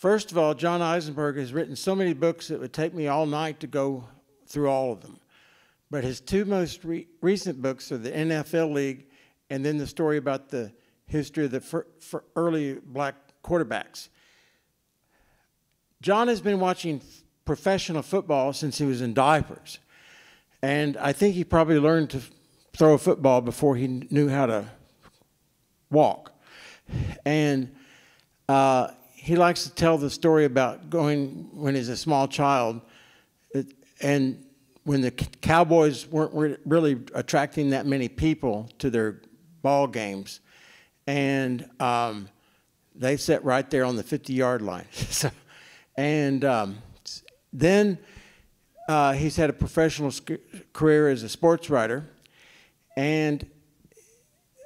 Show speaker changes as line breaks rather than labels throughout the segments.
First of all, John Eisenberg has written so many books it would take me all night to go through all of them. But his two most recent books are the NFL League and then the story about the history of the early black quarterbacks. John has been watching professional football since he was in diapers. And I think he probably learned to throw a football before he knew how to walk. And he likes to tell the story about going when he's a small child and when the Cowboys weren't really attracting that many people to their ball games. And they sat right there on the 50-yard line. Then he's had a professional career as a sports writer. And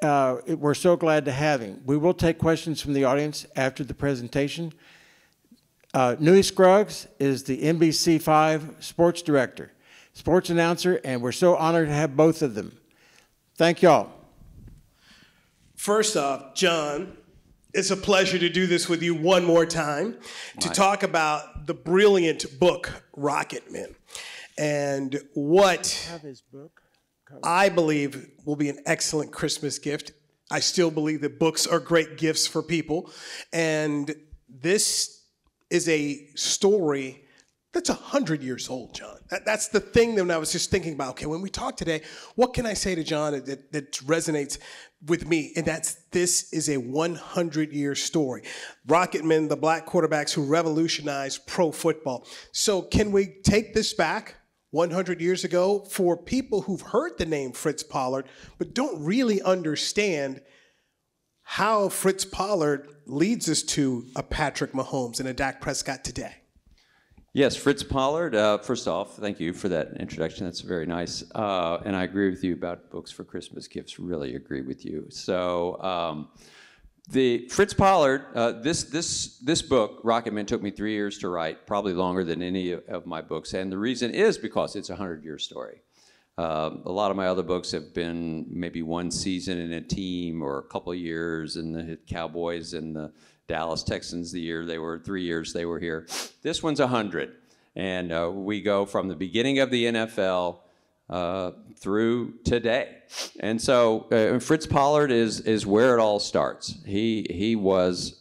we're so glad to have him. We will take questions from the audience after the presentation. Newy Scruggs is the NBC5 sports director, sports announcer, and we're so honored to have both of them. Thank y'all.
First off, John, it's a pleasure to do this with you one more time to talk about the brilliant book, Rocketmen, and what I believe will be an excellent Christmas gift. I still believe that books are great gifts for people, and this is a story that's 100 years old, John. That's the thing that I was just thinking about. Okay, when we talk today, what can I say to John that resonates with me? And this is a 100-year story. Rocketmen, the black quarterbacks who revolutionized pro football. So can we take this back 100 years ago for people who've heard the name Fritz Pollard but don't really understand how Fritz Pollard leads us to a Patrick Mahomes and a Dak Prescott today?
Yes, Fritz Pollard, first off, thank you for that introduction. That's very nice. And I agree with you about books for Christmas gifts, really agree with you. So the Fritz Pollard, this book, Rocketmen, took me 3 years to write, probably longer than any of my books. And the reason is because it's a 100-year story. A lot of my other books have been maybe one season in a team or a couple of years in the Cowboys and the Dallas Texans, the year they were, 3 years they were here. This one's 100. And we go from the beginning of the NFL through today. And so Fritz Pollard is where it all starts. He was,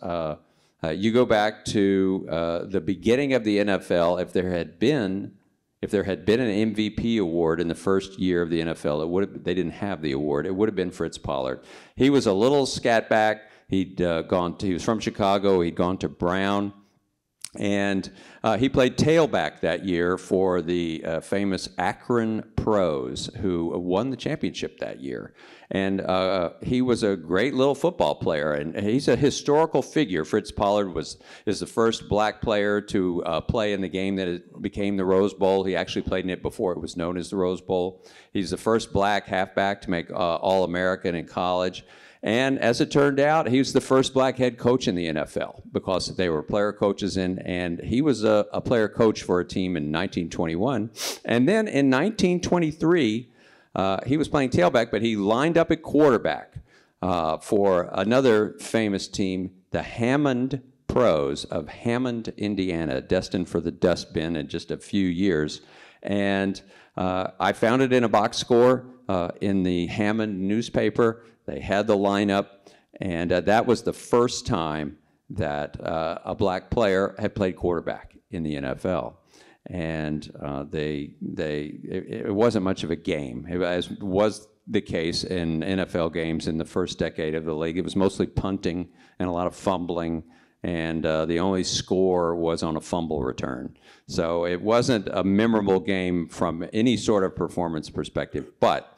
you go back to the beginning of the NFL, if there had been an MVP award in the first year of the NFL, they didn't have the award. It would have been Fritz Pollard. He was a little scatback. He was from Chicago. He'd gone to Brown, and he played tailback that year for the famous Akron Pros, who won the championship that year. And he was a great little football player, and he's a historical figure. Fritz Pollard is the first black player to play in the game that became the Rose Bowl. He actually played in it before it was known as the Rose Bowl. He's the first black halfback to make All-American in college. And as it turned out, he was the first black head coach in the NFL because they were player coaches and he was a player coach for a team in 1921. And then in 1923, he was playing tailback, but he lined up at quarterback for another famous team, the Hammond Pros of Hammond, Indiana, destined for the dustbin in just a few years. And I found it in a box score in the Hammond newspaper. They had the lineup, and that was the first time that a black player had played quarterback in the NFL. And it wasn't much of a game, as was the case in NFL games in the first decade of the league. It was mostly punting and a lot of fumbling, and the only score was on a fumble return. So it wasn't a memorable game from any sort of performance perspective, but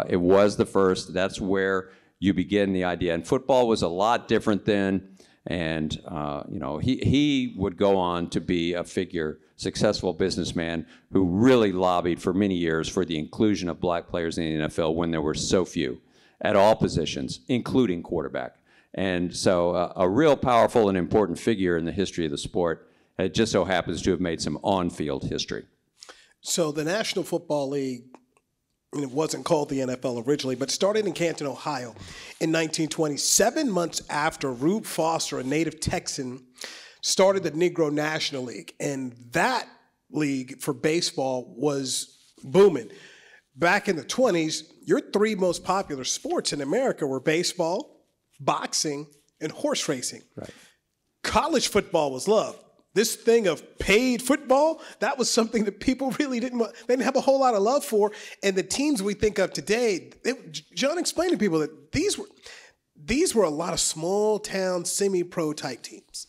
it was the first. That's where you begin the idea. And football was a lot different then. And he would go on to be a successful businessman who really lobbied for many years for the inclusion of black players in the NFL when there were so few at all positions, including quarterback. And so a real powerful and important figure in the history of the sport. It just so happens to have made some on-field history.
So the National Football League, and it wasn't called the NFL originally, but started in Canton, Ohio in 1920, 7 months after Rube Foster, a native Texan, started the Negro National League, and that league for baseball was booming. Back in the 20s, your three most popular sports in America were baseball, boxing, and horse racing.
Right.
College football was loved. This thing of paid football, that was something that people really didn't have a whole lot of love for. And the teams we think of today, John explained to people that these were a lot of small town semi-pro type teams.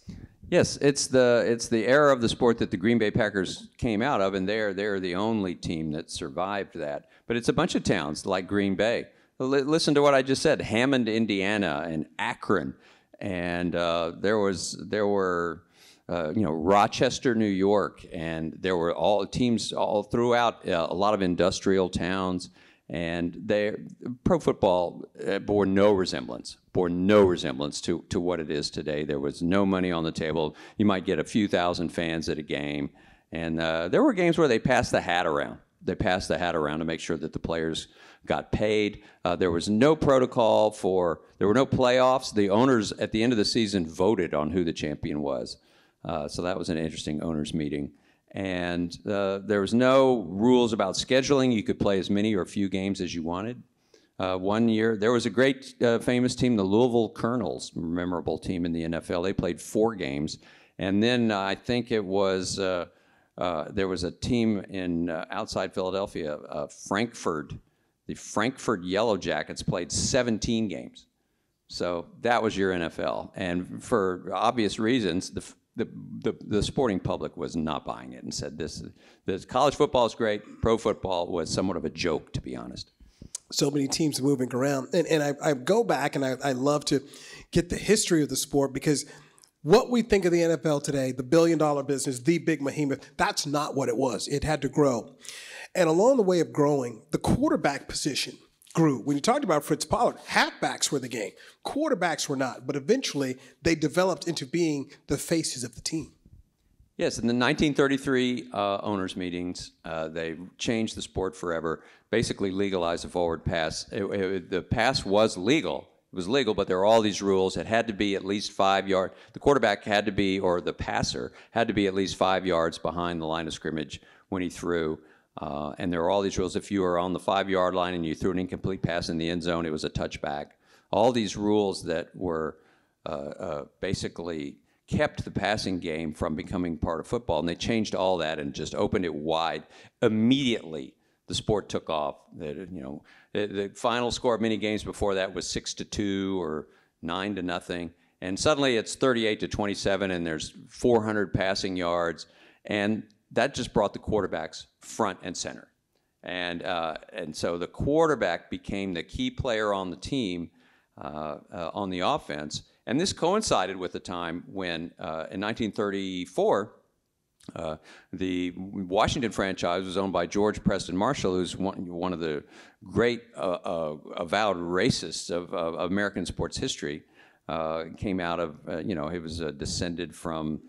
Yes, it's the era of the sport that the Green Bay Packers came out of, and they're the only team that survived that. But it's a bunch of towns like Green Bay. Listen to what I just said: Hammond, Indiana, and Akron, and there were Rochester, New York, and there were all teams all throughout a lot of industrial towns. And pro football bore no resemblance to what it is today. There was no money on the table. You might get a few thousand fans at a game. And there were games where they passed the hat around. They passed the hat around to make sure that the players got paid. There was no protocol there were no playoffs. The owners at the end of the season voted on who the champion was. So that was an interesting owners meeting. And there was no rules about scheduling. You could play as many or few games as you wanted. One year, there was a great famous team, the Louisville Colonels, memorable team in the NFL. They played 4 games. And then I think it was, there was a team in outside Philadelphia, Frankfurt. The Frankfurt Yellow Jackets played 17 games. So that was your NFL. And for obvious reasons, the sporting public was not buying it and said this college football is great. Pro football was somewhat of a joke, to be honest.
So many teams moving around. And I go back and I love to get the history of the sport, because what we think of the NFL today, the billion-dollar business, the big behemoth, that's not what it was. It had to grow. And along the way of growing, the quarterback position grew. When you talked about Fritz Pollard, halfbacks were the game. Quarterbacks were not. But eventually, they developed into being the faces of the team.
Yes, in the 1933 owners' meetings, they changed the sport forever, basically legalized the forward pass. The pass was legal. It was legal, but there were all these rules. It had to be at least 5 yards. The quarterback had to be, or the passer, had to be at least 5 yards behind the line of scrimmage when he threw. And there were all these rules. If you were on the 5-yard line and you threw an incomplete pass in the end zone, it was a touchback. All these rules that were basically kept the passing game from becoming part of football, and they changed all that and just opened it wide. Immediately, the sport took off. The final score of many games before that was 6-2 or 9-0, and suddenly it's 38-27, and there's 400 passing yards, and that just brought the quarterbacks front and center. And so the quarterback became the key player on the team, on the offense. And this coincided with the time when, in 1934, the Washington franchise was owned by George Preston Marshall, who's one of the great avowed racists of American sports history. Came out of, he was descended from,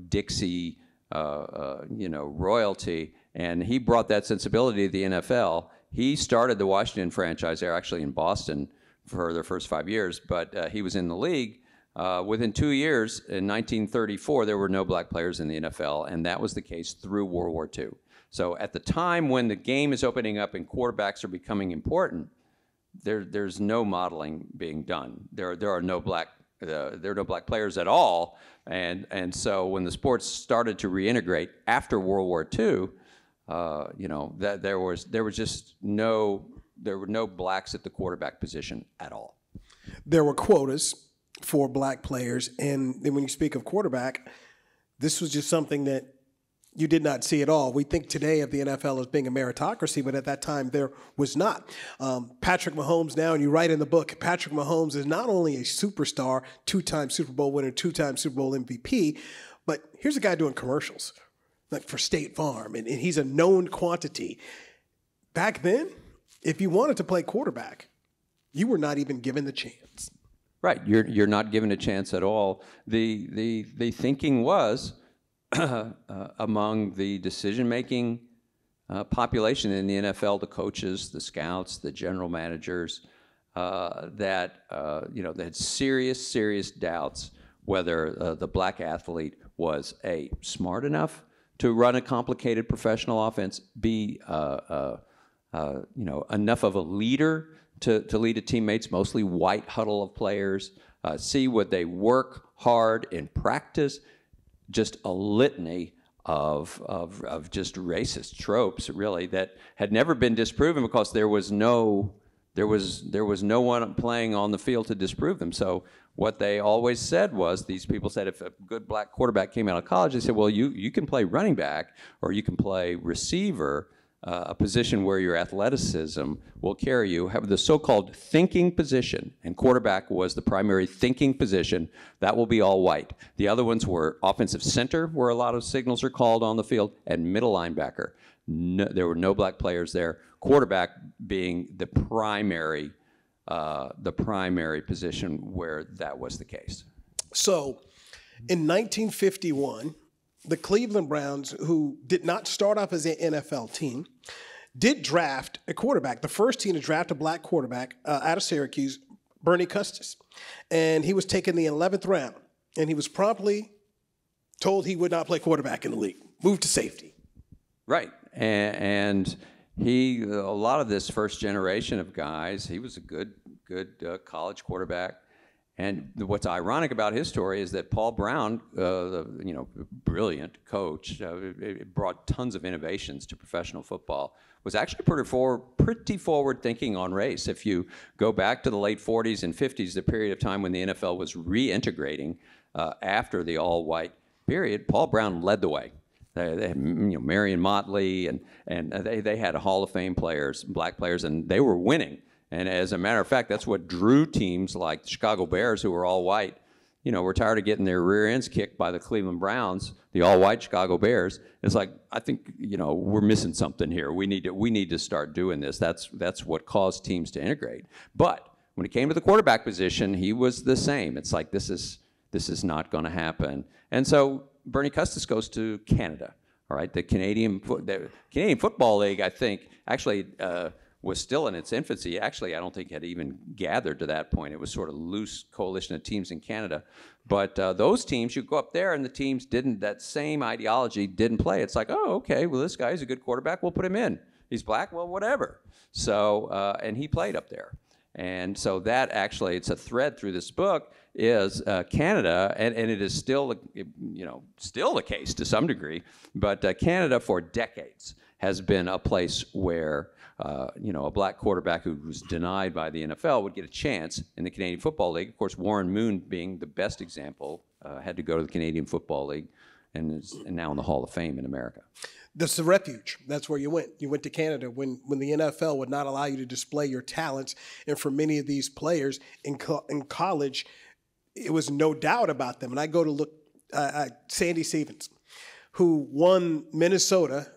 Dixie, royalty, and he brought that sensibility to the NFL. He started the Washington franchise there, actually in Boston, for their first 5 years, but he was in the league. Within 2 years, in 1934, there were no black players in the NFL, and that was the case through World War II. So at the time when the game is opening up and quarterbacks are becoming important, there's no modeling being done. There are no black players at all, and so when the sports started to reintegrate after World War II, that there were no blacks at the quarterback position at all.
There were quotas for black players, and then when you speak of quarterback, this was just something that you did not see at all. We think today of the NFL as being a meritocracy, but at that time there was not. Patrick Mahomes now, and you write in the book, Patrick Mahomes is not only a superstar, 2-time Super Bowl winner, 2-time Super Bowl MVP, but here's a guy doing commercials like for State Farm, and he's a known quantity. Back then, if you wanted to play quarterback, you were not even given the chance.
Right, you're not given a chance at all. The thinking was among the decision-making population in the NFL, the coaches, the scouts, the general managers, that they had serious doubts whether the black athlete was A, smart enough to run a complicated professional offense, B, enough of a leader to lead a teammates, mostly white huddle of players, C, would they work hard in practice, just a litany of just racist tropes, really, that had never been disproven because there was no one playing on the field to disprove them. So what they always said was, these people said, if a good black quarterback came out of college, they said, well, you can play running back or you can play receiver, a position where your athleticism will carry you. Have the so-called thinking position, and quarterback was the primary thinking position. That will be all white. The other ones were offensive center, where a lot of signals are called on the field, and middle linebacker. No, there were no black players there. Quarterback being the primary position where that was the case.
So, in 1951, the Cleveland Browns, who did not start off as an NFL team, did draft a quarterback. The first team to draft a black quarterback out of Syracuse, Bernie Custis. And he was taken the 11th round. And he was promptly told he would not play quarterback in the league. Moved to safety.
Right. And a lot of this first generation of guys, he was a good college quarterback. And what's ironic about his story is that Paul Brown, brilliant coach, brought tons of innovations to professional football, was actually pretty forward thinking on race. If you go back to the late 40s and 50s, the period of time when the NFL was reintegrating after the all-white period, Paul Brown led the way. They had Marion Motley, and they had Hall of Fame players, black players, and they were winning. And as a matter of fact, that's what drew teams like the Chicago Bears, who were all white. Were tired of getting their rear ends kicked by the Cleveland Browns, the all-white Chicago Bears. It's like, I think, we're missing something here. We need to start doing this. That's what caused teams to integrate. But when it came to the quarterback position, he was the same. It's like, this is not going to happen. And so Bernie Custis goes to Canada. All right, the Canadian Football League, I think, actually was still in its infancy. Actually, I don't think had even gathered to that point. It was sort of loose coalition of teams in Canada. But those teams, you go up there and the teams that same ideology didn't play. It's like, oh, okay, well, this guy's a good quarterback. We'll put him in. He's black, well, whatever. So, and he played up there. And so that actually, it's a thread through this book, is Canada, and it is still, still the case to some degree, but Canada for decades has been a place where a black quarterback who was denied by the NFL would get a chance in the Canadian Football League. Of course, Warren Moon being the best example, had to go to the Canadian Football League and is now in the Hall of Fame in America.
That's the refuge. That's where you went. You went to Canada when the NFL would not allow you to display your talents. And for many of these players in college, it was no doubt about them. And I go to look at Sandy Stevens, who won Minnesota.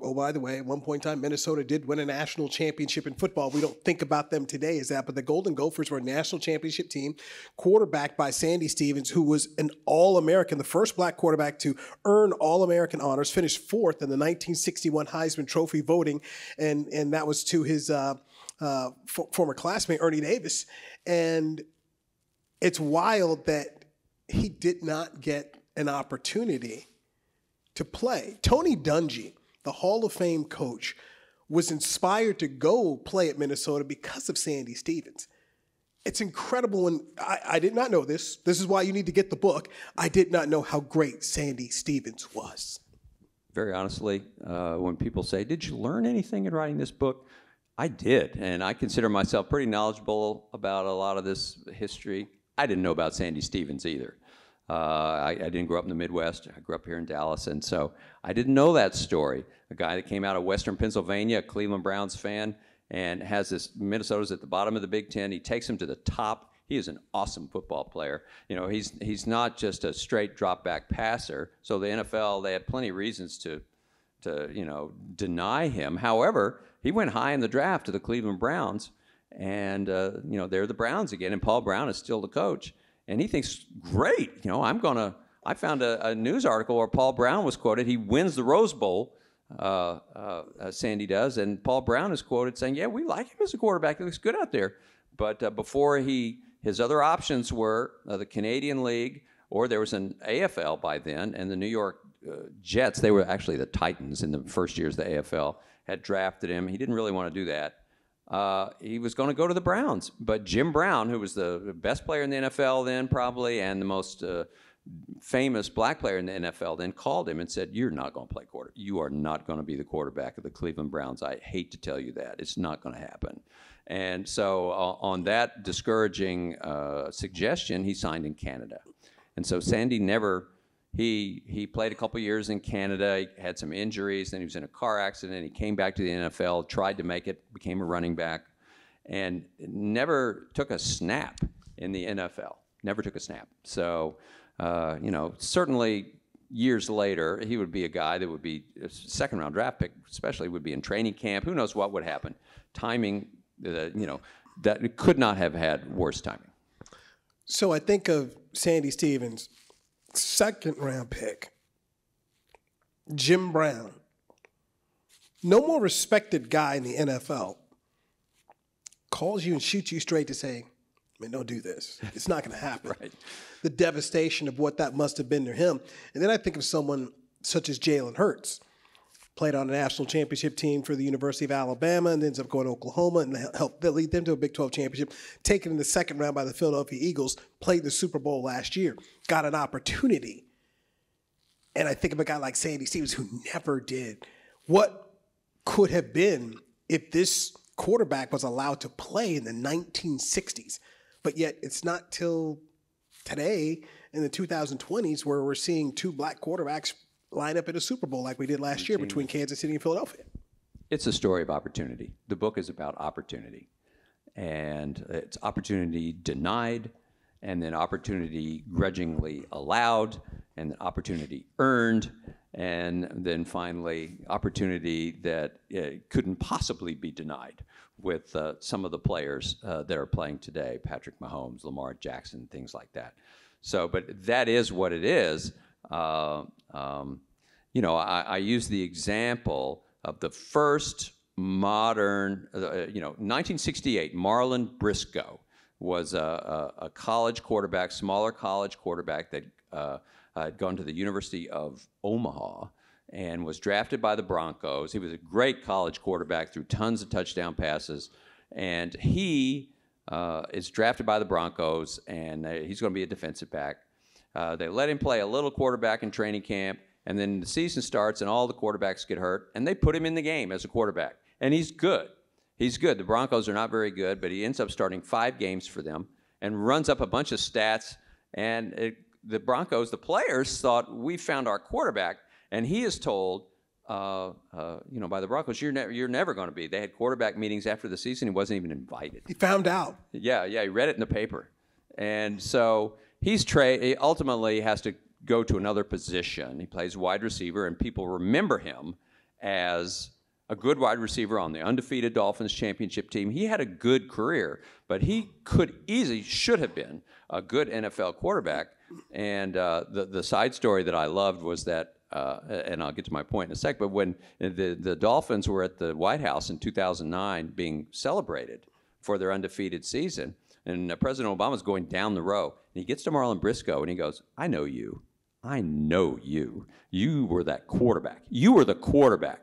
Oh, by the way, at one point in time, Minnesota did win a national championship in football. We don't think about them today as that, but the Golden Gophers were a national championship team, quarterbacked by Sandy Stevens, who was an All-American, the first black quarterback to earn All-American honors, finished fourth in the 1961 Heisman Trophy voting, and that was to his former classmate, Ernie Davis. And it's wild that he did not get an opportunity to play. Tony Dungy, the Hall of Fame coach, was inspired to go play at Minnesota because of Sandy Stevens. It's incredible, and I did not know this. This is why you need to get the book. I did not know how great Sandy Stevens was.
Very honestly, when people say, did you learn anything in writing this book? I did, and I consider myself pretty knowledgeable about a lot of this history. I didn't know about Sandy Stevens either. I didn't grow up in the Midwest. I grew up here in Dallas, and so I didn't know that story. A guy that came out of Western Pennsylvania, a Cleveland Browns fan, and has this, Minnesota's at the bottom of the Big Ten. He takes him to the top. He is an awesome football player. He's not just a straight drop back passer. So the NFL, they had plenty of reasons to deny him. However, he went high in the draft to the Cleveland Browns, and they're the Browns again, and Paul Brown is still the coach. And he thinks, great, I found a news article where Paul Brown was quoted. He wins the Rose Bowl, Sandy does, and Paul Brown is quoted saying, yeah, we like him as a quarterback. He looks good out there. But before his other options were the Canadian League or there was an AFL by then, and the New York Jets, they were actually the Titans in the first years of the AFL, had drafted him. He didn't really want to do that. He was going to go to the Browns, but Jim Brown, who was the best player in the NFL then probably, and the most famous black player in the NFL then, called him and said, "You're not going to play quarterback. You are not going to be the quarterback of the Cleveland Browns. I hate to tell you that. It's not going to happen." And so on that discouraging suggestion, he signed in Canada. And so Sandy never, he played a couple years in Canada. He had some injuries. Then he was in a car accident. He came back to the NFL, tried to make it, became a running back, and never took a snap in the NFL. Never took a snap. So, certainly years later, he would be a guy that would be a second-round draft pick, especially would be in training camp. Who knows what would happen? Timing, that it could not have had worse timing.
So I think of Sandy Stevens, second-round pick, Jim Brown, no more respected guy in the NFL, calls you and shoots you straight to say, "Man, don't do this. It's not going to happen."
Right.
The devastation of what that must have been to him. And then I think of someone such as Jalen Hurts, played on a national championship team for the University of Alabama and ends up going to Oklahoma and helped lead them to a Big 12 championship, taken in the second round by the Philadelphia Eagles, played the Super Bowl last year, got an opportunity. And I think of a guy like Sandy Stevens who never did. What could have been if this quarterback was allowed to play in the 1960s? But yet it's not till today in the 2020s where we're seeing two black quarterbacks line up at a Super Bowl like we did last year between Kansas City and Philadelphia.
It's a story of opportunity. The book is about opportunity. And it's opportunity denied, and then opportunity grudgingly allowed, and then opportunity earned, and then finally opportunity that couldn't possibly be denied with some of the players that are playing today, Patrick Mahomes, Lamar Jackson, things like that. So, but that is what it is. I use the example of the first modern, 1968, Marlon Briscoe was a college quarterback, smaller college quarterback that had gone to the University of Omaha and was drafted by the Broncos. He was a great college quarterback, threw tons of touchdown passes, and he is drafted by the Broncos, and he's going to be a defensive back. They let him play a little quarterback in training camp, and then the season starts, and all the quarterbacks get hurt, and they put him in the game as a quarterback, and he's good. He's good. The Broncos are not very good, but he ends up starting 5 games for them and runs up a bunch of stats, and the Broncos, the players, thought, we found our quarterback, and he is told, by the Broncos, you're never going to be. They had quarterback meetings after the season. He wasn't even invited.
He found out.
Yeah, he read it in the paper. And so he ultimately has to go to another position. He plays wide receiver, and people remember him as a good wide receiver on the undefeated Dolphins championship team. He had a good career, but he should have been a good NFL quarterback. And the side story that I loved was that, and I'll get to my point in a sec, but when the Dolphins were at the White House in 2009 being celebrated for their undefeated season, and President Obama's going down the row, and he gets to Marlon Briscoe, and he goes, I know you. You were that quarterback. You were the quarterback.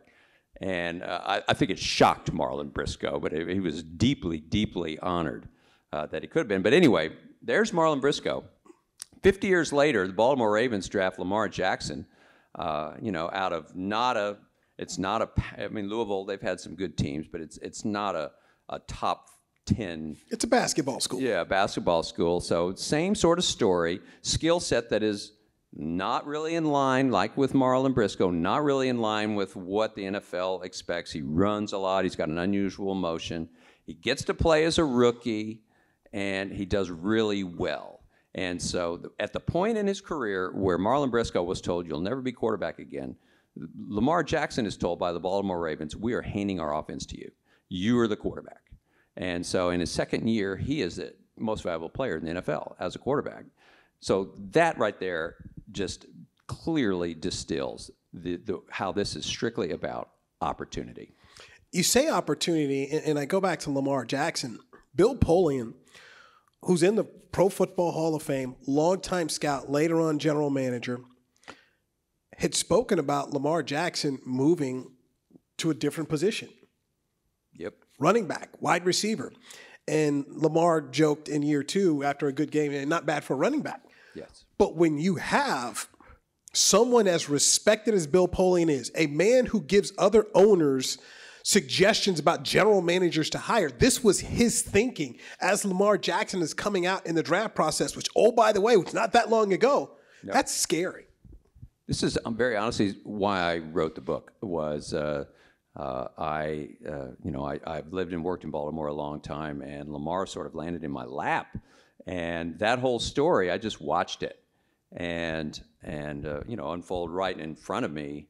And I think it shocked Marlon Briscoe, but he was deeply, deeply honored that he could have been. But anyway, there's Marlon Briscoe. 50 years later, the Baltimore Ravens draft Lamar Jackson, out of Louisville, they've had some good teams, but it's not a top 10.
It's a basketball school.
Yeah, basketball school. So same sort of story, skill set that is not really in line, like with Marlon Briscoe, not really in line with what the NFL expects. He runs a lot. He's got an unusual motion. He gets to play as a rookie, and he does really well. And so at the point in his career where Marlon Briscoe was told, you'll never be quarterback again, Lamar Jackson is told by the Baltimore Ravens, we are handing our offense to you. You are the quarterback. And so in his second year, he is the most valuable player in the NFL as a quarterback. So that right there just clearly distills how this is strictly about opportunity.
You say opportunity, and I go back to Lamar Jackson. Bill Polian who's in the Pro Football Hall of Fame, longtime scout, later on general manager, had spoken about Lamar Jackson moving to a different position.
Yep.
Running back, wide receiver. And Lamar joked in year 2 after a good game, and not bad for a running back.
Yes.
But when you have someone as respected as Bill Polian is, a man who gives other owners suggestions about general managers to hire, this was his thinking as Lamar Jackson is coming out in the draft process, which, oh, by the way, was not that long ago. No. That's scary.
This is, very honestly, why I wrote the book was I've lived and worked in Baltimore a long time, and Lamar sort of landed in my lap. And that whole story, I just watched it and unfold right in front of me.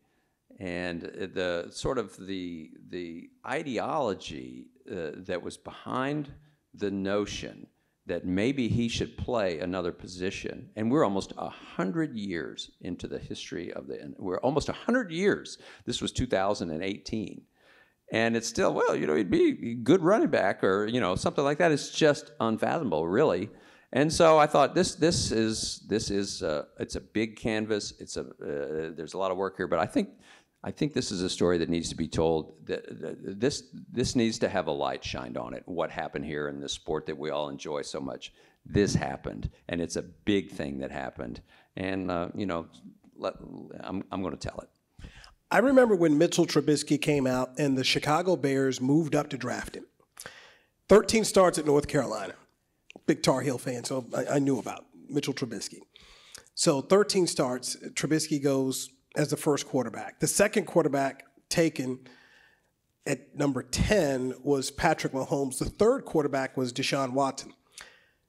And the sort of the ideology that was behind the notion that maybe he should play another position, and we're almost 100 years into the history of we're almost 100 years. This was 2018, and it's still, well, he'd be a good running back or something like that. It's just unfathomable, really. And so I thought this is it's a big canvas. There's a lot of work here, but I think this is a story that needs to be told. This needs to have a light shined on it. What happened here in this sport that we all enjoy so much? This happened, and it's a big thing that happened. And I'm going to tell it.
I remember when Mitchell Trubisky came out, and the Chicago Bears moved up to draft him. 13 starts at North Carolina. Big Tar Heel fan, so I knew about Mitchell Trubisky. So 13 starts, Trubisky goes as the first quarterback. The second quarterback taken at number 10 was Patrick Mahomes. The third quarterback was Deshaun Watson.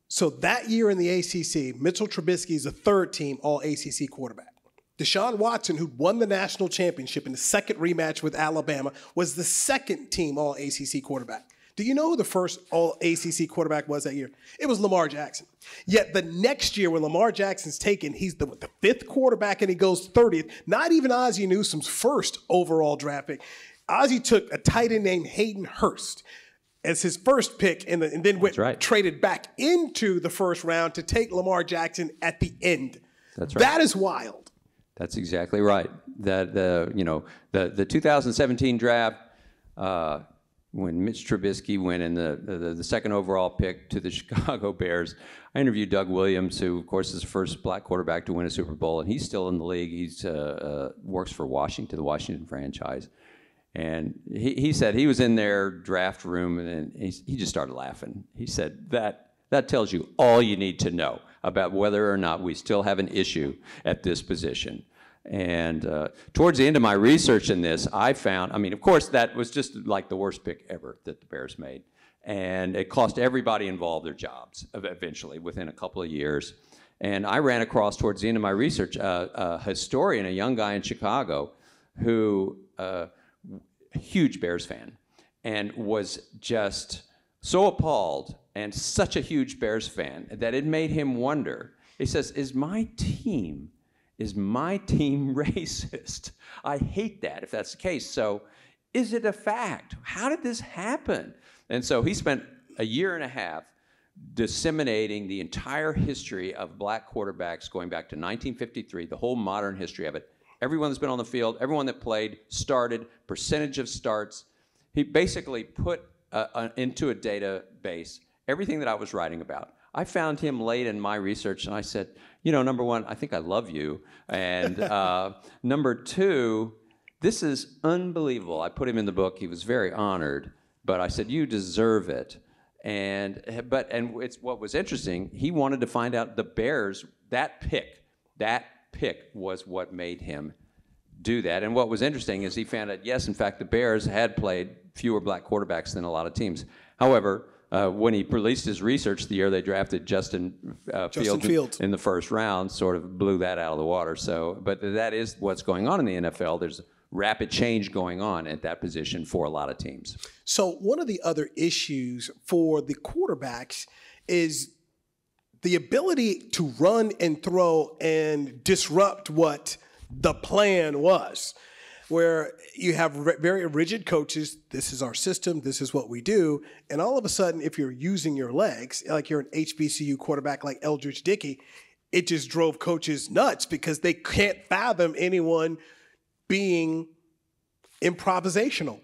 So that year in the ACC, Mitchell Trubisky is a third-team All-ACC quarterback. Deshaun Watson, who won the national championship in the second rematch with Alabama, was the second-team All-ACC quarterback. Do you know who the first All-ACC quarterback was that year? It was Lamar Jackson. Yet the next year when Lamar Jackson's taken, he's the fifth quarterback and he goes 30th. Not even Ozzie Newsome's first overall draft pick. Ozzie took a tight end named Hayden Hurst as his first pick and then traded back into the first round to take Lamar Jackson at the end.
That's right.
That is wild.
That's exactly right. That the 2017 draft, when Mitch Trubisky went in the second overall pick to the Chicago Bears, I interviewed Doug Williams, who, of course, is the first black quarterback to win a Super Bowl, and he's still in the league. He's works for the Washington franchise. And he said he was in their draft room, and he just started laughing. He said, that tells you all you need to know about whether or not we still have an issue at this position. And towards the end of my research in this, I found, of course, that was just like the worst pick ever that the Bears made. And it cost everybody involved their jobs eventually within a couple of years. And I ran across, towards the end of my research, a historian, a young guy in Chicago who, a huge Bears fan, and was just so appalled and such a huge Bears fan that it made him wonder. He says, is my team racist? I hate that if that's the case. So is it a fact? How did this happen? And so he spent a year and a half disseminating the entire history of black quarterbacks going back to 1953, the whole modern history of it. Everyone that's been on the field, everyone that played, started, percentage of starts. He basically put into a database everything that I was writing about. I found him late in my research, and I said, number one, I think I love you. And number two, this is unbelievable. I put him in the book. He was very honored. But I said, you deserve it. And what was interesting, he wanted to find out the Bears, that pick was what made him do that. And what was interesting is he found out, yes, in fact, the Bears had played fewer black quarterbacks than a lot of teams. However, when he released his research the year they drafted Justin Fields in the first round, sort of blew that out of the water. So, but that is what's going on in the NFL. There's rapid change going on at that position for a lot of teams.
So one of the other issues for the quarterbacks is the ability to run and throw and disrupt what the plan was. where you have very rigid coaches. This is our system. This is what we do. And all of a sudden, if you're using your legs, like you're an HBCU quarterback like Eldridge Dickey, it just drove coaches nuts because they can't fathom anyone being improvisational.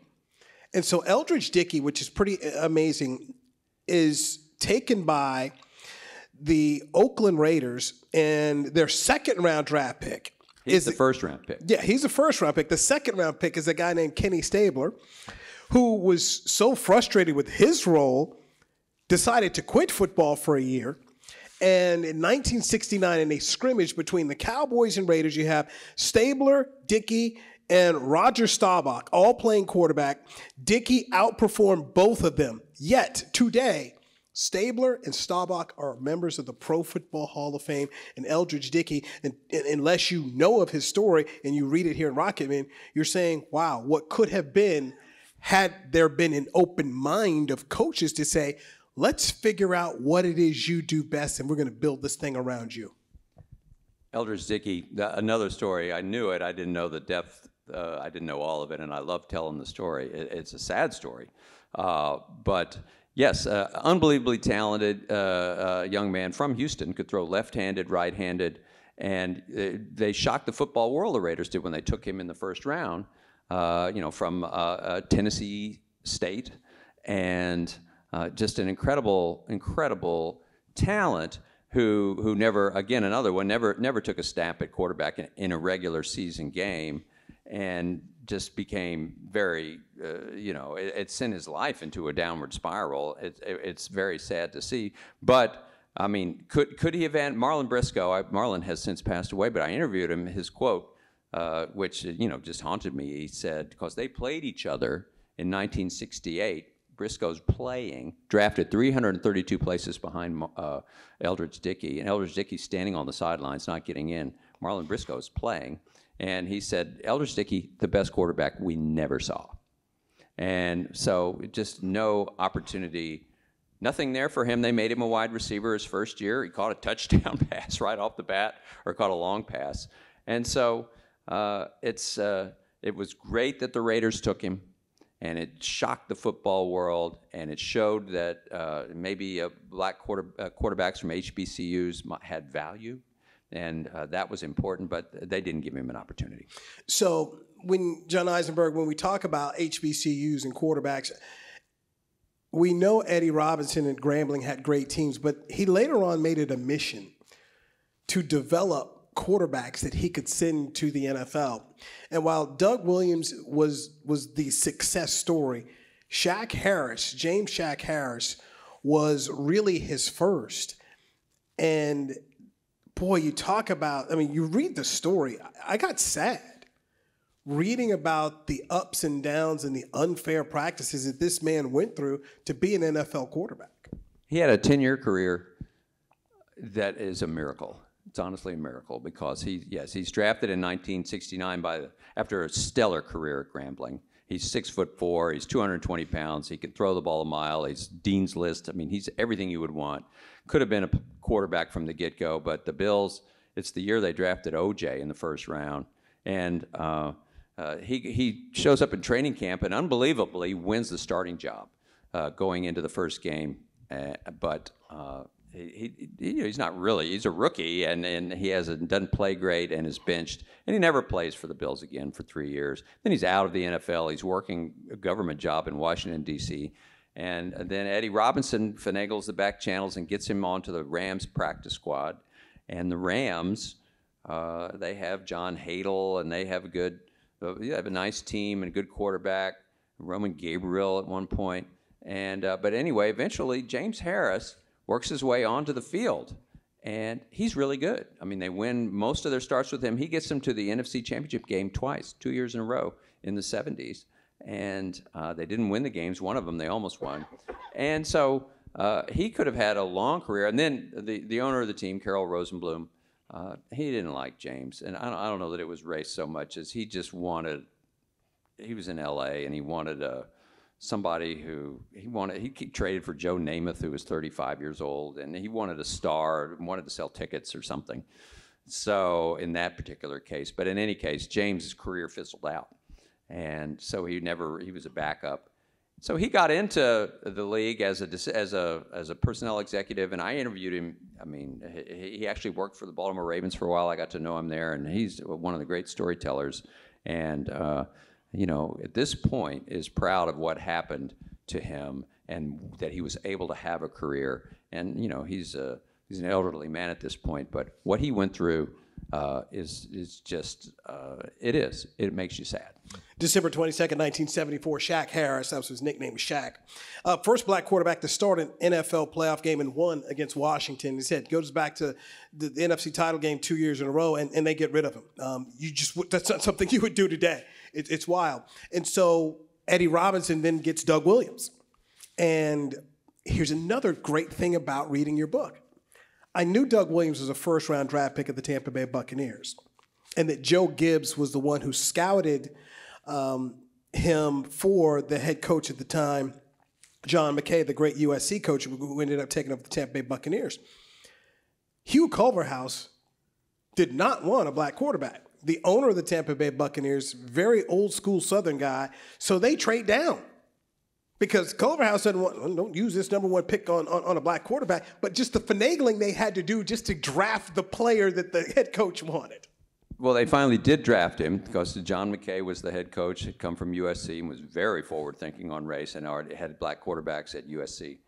And so Eldridge Dickey, which is pretty amazing, is taken by the Oakland Raiders, and their second-round draft pick.
He's the first-round pick.
Yeah, he's the first-round pick. The second-round pick is a guy named Kenny Stabler, who was so frustrated with his role, decided to quit football for a year. And in 1969, in a scrimmage between the Cowboys and Raiders, you have Stabler, Dickey, and Roger Staubach all playing quarterback. Dickey outperformed both of them. Yet, today, Stabler and Staubach are members of the Pro Football Hall of Fame, and Eldridge Dickey, and unless you know of his story and you read it here in Rocketman, you're saying, wow, what could have been had there been an open mind of coaches to say, let's figure out what it is you do best, and we're going to build this thing around you.
Eldridge Dickey, another story. I knew it. I didn't know the depth. I didn't know all of it, and I love telling the story. It's a sad story. But yes, unbelievably talented young man from Houston, could throw left-handed, right-handed, and they shocked the football world, the Raiders did, when they took him in the first round, from Tennessee State, and just an incredible talent who never, again, another one, never took a snap at quarterback in a regular season game, and just became very, it sent his life into a downward spiral. It's very sad to see. But, I mean, could he have had Marlon Briscoe? Marlon has since passed away, but I interviewed him. His quote, which, just haunted me, he said, because they played each other in 1968, Briscoe's playing, drafted 332 places behind Eldridge Dickey, and Eldridge Dickey's standing on the sidelines, not getting in. Marlon Briscoe's playing. And he said, Eldridge Dickey, the best quarterback we never saw. And so just no opportunity, nothing there for him. They made him a wide receiver his first year. He caught a touchdown pass right off the bat, or caught a long pass. And so it was great that the Raiders took him, and it shocked the football world, and it showed that maybe black quarterbacks from HBCUs had value. And that was important, but they didn't give him an opportunity.
So when John Eisenberg, when we talk about HBCUs and quarterbacks, we know Eddie Robinson and Grambling had great teams, but he later on made it a mission to develop quarterbacks that he could send to the NFL. And while Doug Williams was the success story, James Shaq Harris was really his first. And boy, you talk about, you read the story. I got sad reading about the ups and downs and the unfair practices that this man went through to be an NFL quarterback.
He had a 10-year career that is a miracle. It's honestly a miracle because he's drafted in 1969 after a stellar career at Grambling. He's 6'4", he's 220 pounds, he can throw the ball a mile, he's Dean's List. He's everything you would want. Could have been a quarterback from the get-go, but the Bills, it's the year they drafted O.J. in the first round. And he shows up in training camp and unbelievably wins the starting job going into the first game. But he's not really, he's a rookie, and he doesn't play great and is benched. And he never plays for the Bills again for 3 years. Then he's out of the NFL. He's working a government job in Washington, D.C., and then Eddie Robinson finagles the back channels and gets him onto the Rams practice squad. And the Rams, they have John Hadle, and they have a nice team and a good quarterback, Roman Gabriel at one point. And but anyway, eventually James Harris works his way onto the field, and he's really good. They win most of their starts with him. He gets them to the NFC Championship game twice, 2 years in a row in the 70s. And they didn't win the games. One of them they almost won. And so he could have had a long career. And then the owner of the team, Carroll Rosenblum, he didn't like James. And I don't know that it was race so much as he just wanted, he was in L.A. and he wanted somebody who, he traded for Joe Namath, who was 35 years old. And he wanted a star, wanted to sell tickets or something. So in that particular case, but in any case, James's career fizzled out. and so he was a backup. So he got into the league as a personnel executive, and I interviewed him. I mean, he actually worked for the Baltimore Ravens for a while. I got to know him there, and he's one of the great storytellers. And at this point, is proud of what happened to him and that he was able to have a career. And he's an elderly man at this point, but what he went through is just it makes you sad.
December 22nd, 1974, Shaq Harris, that was his nickname, Shaq. First black quarterback to start an NFL playoff game and won against Washington. He said, goes back to the NFC title game 2 years in a row, and they get rid of him. That's not something you would do today. It's wild. And so Eddie Robinson then gets Doug Williams. And here's another great thing about reading your book. I knew Doug Williams was a first-round draft pick of the Tampa Bay Buccaneers, and that Joe Gibbs was the one who scouted him for the head coach at the time, John McKay, the great USC coach who ended up taking over the Tampa Bay Buccaneers. Hugh Culverhouse did not want a black quarterback. The owner of the Tampa Bay Buccaneers, very old-school Southern guy, so they trade down. Because Culverhouse said, don't use this number one pick on a black quarterback, but just the finagling they had to do just to draft the player that the head coach wanted.
Well, they finally did draft him because John McKay was the head coach, had come from USC and was very forward-thinking on race and already had black quarterbacks at USC.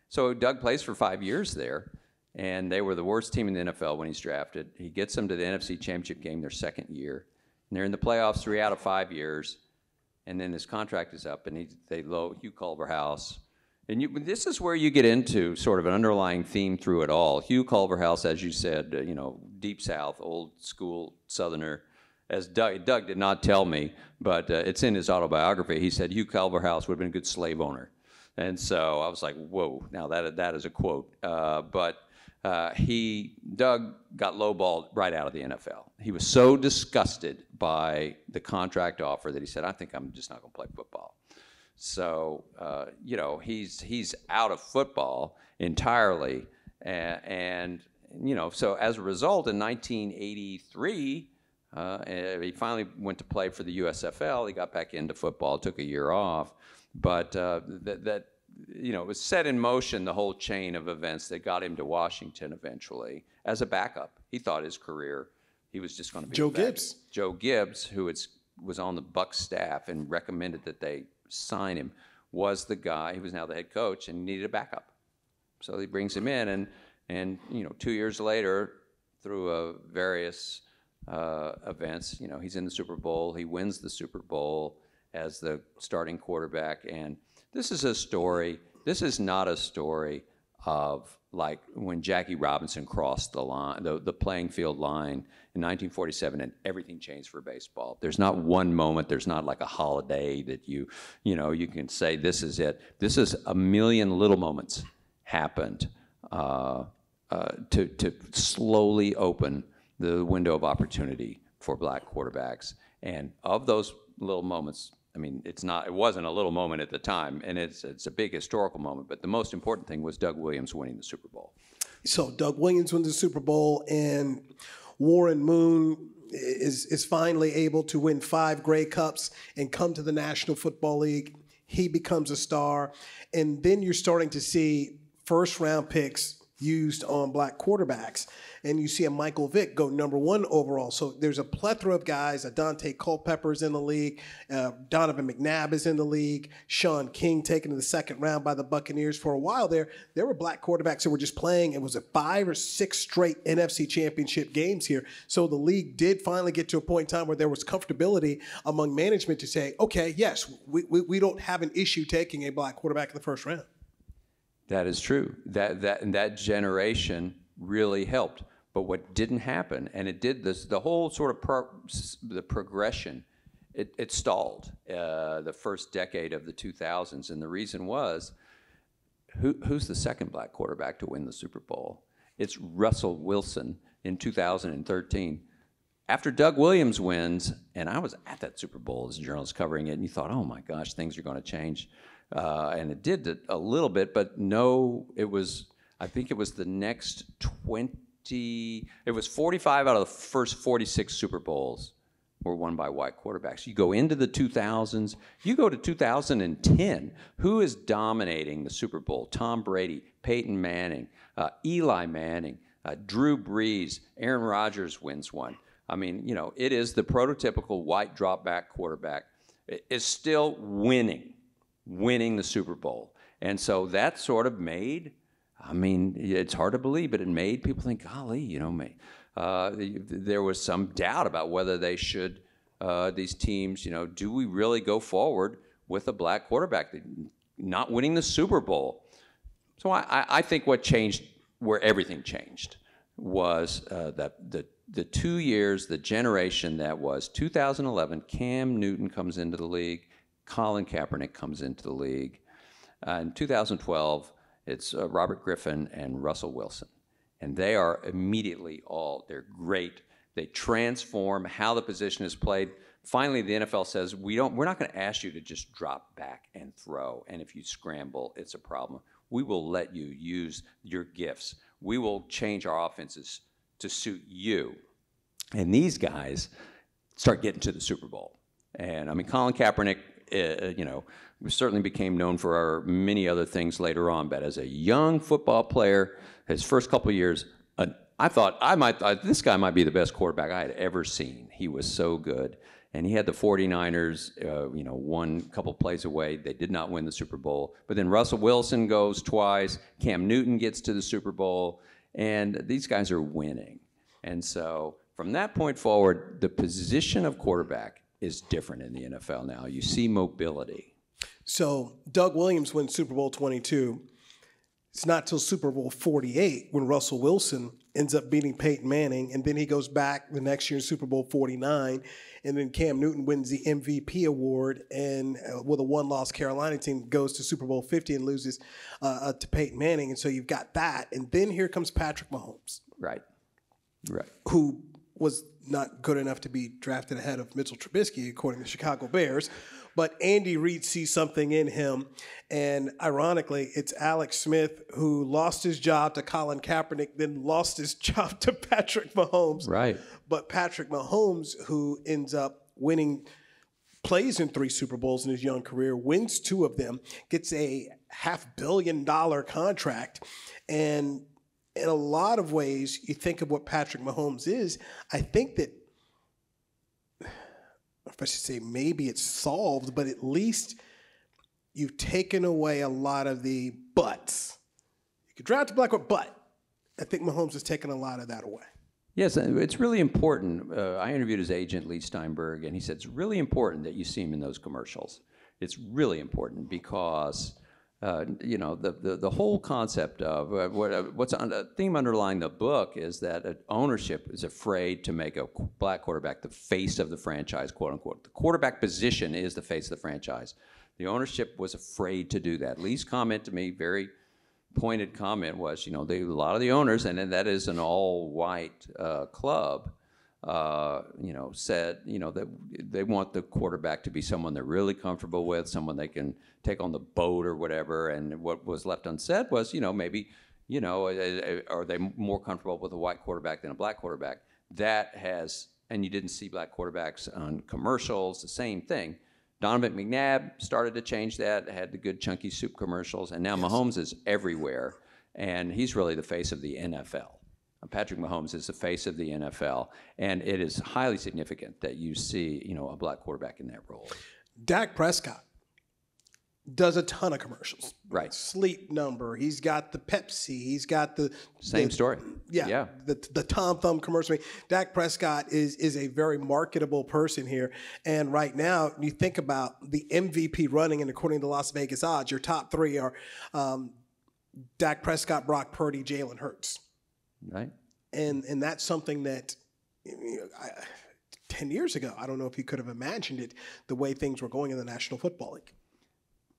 So Doug plays for 5 years there, and they were the worst team in the NFL when he's drafted. He gets them to the NFC Championship game their second year, and they're in the playoffs 3 out of 5 years. And then his contract is up, and they low Hugh Culverhouse. And this is where you get into sort of an underlying theme through it all. Hugh Culverhouse, as you said, deep South, old school Southerner. As Doug did not tell me, but it's in his autobiography. He said Hugh Culverhouse would have been a good slave owner. And so I was like, whoa, now that is a quote. But Doug got lowballed right out of the NFL. He was so disgusted by the contract offer that he said, I think I'm just not going to play football. So, he's out of football entirely. And so as a result, in 1983, he finally went to play for the USFL. He got back into football, took a year off. But it was set in motion, the whole chain of events that got him to Washington eventually as a backup. He thought his career, he was just going to be
Joe Gibbs.
Joe Gibbs, who was on the Bucs staff and recommended that they sign him, was the guy. He was now the head coach and needed a backup. So he brings him in, and 2 years later, through various events, he's in the Super Bowl. He wins the Super Bowl as the starting quarterback, and this is a story. This is not a story of like when Jackie Robinson crossed the line, the playing field line in 1947, and everything changed for baseball. There's not one moment. There's not like a holiday that you can say this is it. This is a million little moments happened to slowly open the window of opportunity for black quarterbacks. And of those little moments, I mean, it wasn't a little moment at the time, and it's a big historical moment, but the most important thing was Doug Williams winning the Super Bowl.
So Doug Williams wins the Super Bowl, and Warren Moon is finally able to win 5 Grey Cups and come to the National Football League. He becomes a star, and then you're starting to see first-round picks used on black quarterbacks. And you see a Michael Vick go #1 overall. So there's a plethora of guys. Dante Culpepper's in the league. Donovan McNabb is in the league. Sean King taken in the second round by the Buccaneers. For a while there were black quarterbacks who were just playing. It was 5 or 6 straight NFC championship games here. So the league did finally get to a point in time where there was comfortability among management to say, okay, yes, we don't have an issue taking a black quarterback in the first round.
That is true. That generation really helped. But what didn't happen, and it did this, the whole sort of the progression, it stalled the first decade of the 2000s. And the reason was, who's the second black quarterback to win the Super Bowl? It's Russell Wilson in 2013. After Doug Williams wins, and I was at that Super Bowl as a journalist covering it, and you thought, oh my gosh, things are going to change. And it did a little bit, but no, I think it was the next 20, it was 45 out of the first 46 Super Bowls were won by white quarterbacks. You go into the 2000s, you go to 2010, who is dominating the Super Bowl? Tom Brady, Peyton Manning, Eli Manning, Drew Brees, Aaron Rodgers wins one. I mean, you know, it is the prototypical white drop back quarterback is still winning the Super Bowl. And so that sort of made, I mean, it's hard to believe, but it made people think, golly, you know, there was some doubt about whether they should, these teams, you know, do we really go forward with a black quarterback not winning the Super Bowl? So I think what changed, where everything changed, was that the 2 years, the generation that was 2011, Cam Newton comes into the league, Colin Kaepernick comes into the league. In 2012, it's Robert Griffin and Russell Wilson. And they are immediately they're great. They transform how the position is played. Finally, the NFL says, we're not going to ask you to just drop back and throw. And if you scramble, it's a problem. We will let you use your gifts. We will change our offenses to suit you. And these guys start getting to the Super Bowl. And I mean, Colin Kaepernick, you know, certainly became known for our many other things later on. But as a young football player, his first couple of years, I thought this guy might be the best quarterback I had ever seen. He was so good. And he had the 49ers, you know, one couple plays away. They did not win the Super Bowl. But then Russell Wilson goes twice. Cam Newton gets to the Super Bowl. And these guys are winning. And so from that point forward, the position of quarterback is different in the NFL now. You see mobility.
So Doug Williams wins Super Bowl 22. It's not till Super Bowl 48 when Russell Wilson ends up beating Peyton Manning, and then he goes back the next year in Super Bowl 49, and then Cam Newton wins the MVP award, and with a one-loss Carolina team goes to Super Bowl 50 and loses to Peyton Manning, and so you've got that. And then here comes Patrick Mahomes.
Right.
Who was not good enough to be drafted ahead of Mitchell Trubisky, according to the Chicago Bears. But Andy Reid sees something in him. And ironically, it's Alex Smith who lost his job to Colin Kaepernick, then lost his job to Patrick Mahomes.
Right.
But Patrick Mahomes, who ends up winning, plays in 3 Super Bowls in his young career, wins 2 of them, gets a $500 million contract. And in a lot of ways, you think of what Patrick Mahomes is, I think that, if I should say maybe it's solved, but at least you've taken away a lot of the buts. You could draft a black one, but I think Mahomes has taken a lot of that away.
Yes, it's really important. I interviewed his agent, Lee Steinberg, and he said it's really important that you see him in those commercials. It's really important because you know, the whole concept of what's the theme underlying the book is that ownership is afraid to make a black quarterback the face of the franchise, quote unquote. The quarterback position is the face of the franchise. The ownership was afraid to do that. Lee's comment to me, very pointed comment, was, you know, a lot of the owners, and that is an all-white club, you know, said, you know, that they want the quarterback to be someone they're really comfortable with, someone they can take on the boat or whatever. And what was left unsaid was, you know, maybe, you know, are they more comfortable with a white quarterback than a black quarterback? That has, and you didn't see black quarterbacks on commercials, the same thing. Donovan McNabb started to change that, had the good chunky soup commercials, and now Mahomes is everywhere, and he's really the face of the NFL. Patrick Mahomes is the face of the NFL, and it is highly significant that you see, you know, a black quarterback in that role.
Dak Prescott does a ton of commercials.
Right.
Sleep Number. He's got the Pepsi. He's got the
same story.
Yeah. The Tom Thumb commercial. Dak Prescott is a very marketable person here. And right now, you think about the MVP running, and according to Las Vegas odds, your top 3 are Dak Prescott, Brock Purdy, Jalen Hurts.
Right.
And that's something that 10 years ago, I don't know if you could have imagined it, the way things were going in the National Football League.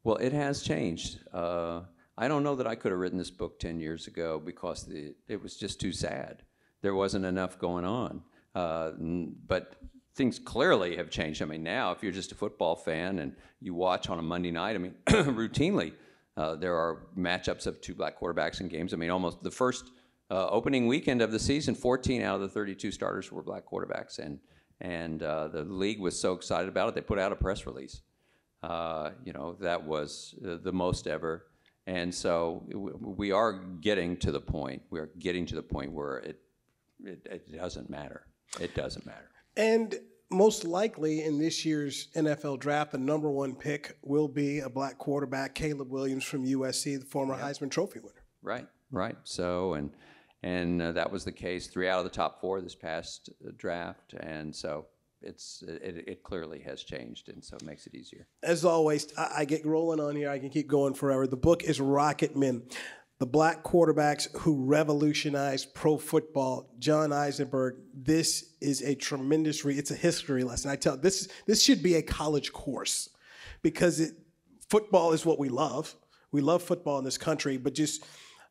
Well, it has changed. I don't know that I could have written this book 10 years ago because it was just too sad. There wasn't enough going on. But things clearly have changed. I mean, now if you're just a football fan and you watch on a Monday night, I mean, routinely there are matchups of 2 black quarterbacks in games. I mean, almost the first opening weekend of the season, 14 out of the 32 starters were black quarterbacks. And the league was so excited about it, they put out a press release. That was the most ever. And so we are getting to the point. We are getting to the point where it doesn't matter. It doesn't matter.
And most likely in this year's NFL draft, the number one pick will be a black quarterback, Caleb Williams from USC, the former Heisman Trophy winner.
Right. So, and that was the case 3 out of the top 4 this past draft. And so it clearly has changed, and so it makes it easier. As
always, I get rolling on here. I can keep going forever. The book is Rocket Men, the black quarterbacks who revolutionized pro football. John Eisenberg. This is a tremendous read. It's a history lesson. I tell this should be a college course, because football is what we love. We love football in this country, but just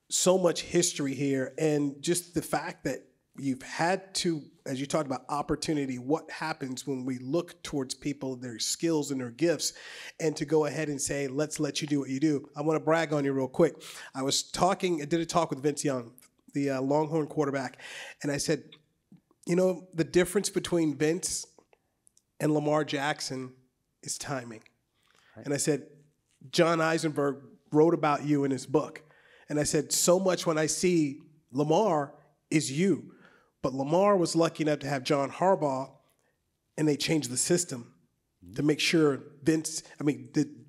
so much history here, and just the fact that you've had to, as you talked about opportunity, what happens when we look towards people, their skills and their gifts, and to go ahead and say, let's let you do what you do. I want to brag on you real quick. I did a talk with Vince Young, the Longhorn quarterback, and I said, the difference between Vince and Lamar Jackson is timing. Right. And I said, John Eisenberg wrote about you in his book. And I said, so much when I see Lamar is you. But Lamar was lucky enough to have John Harbaugh, and they changed the system to make sure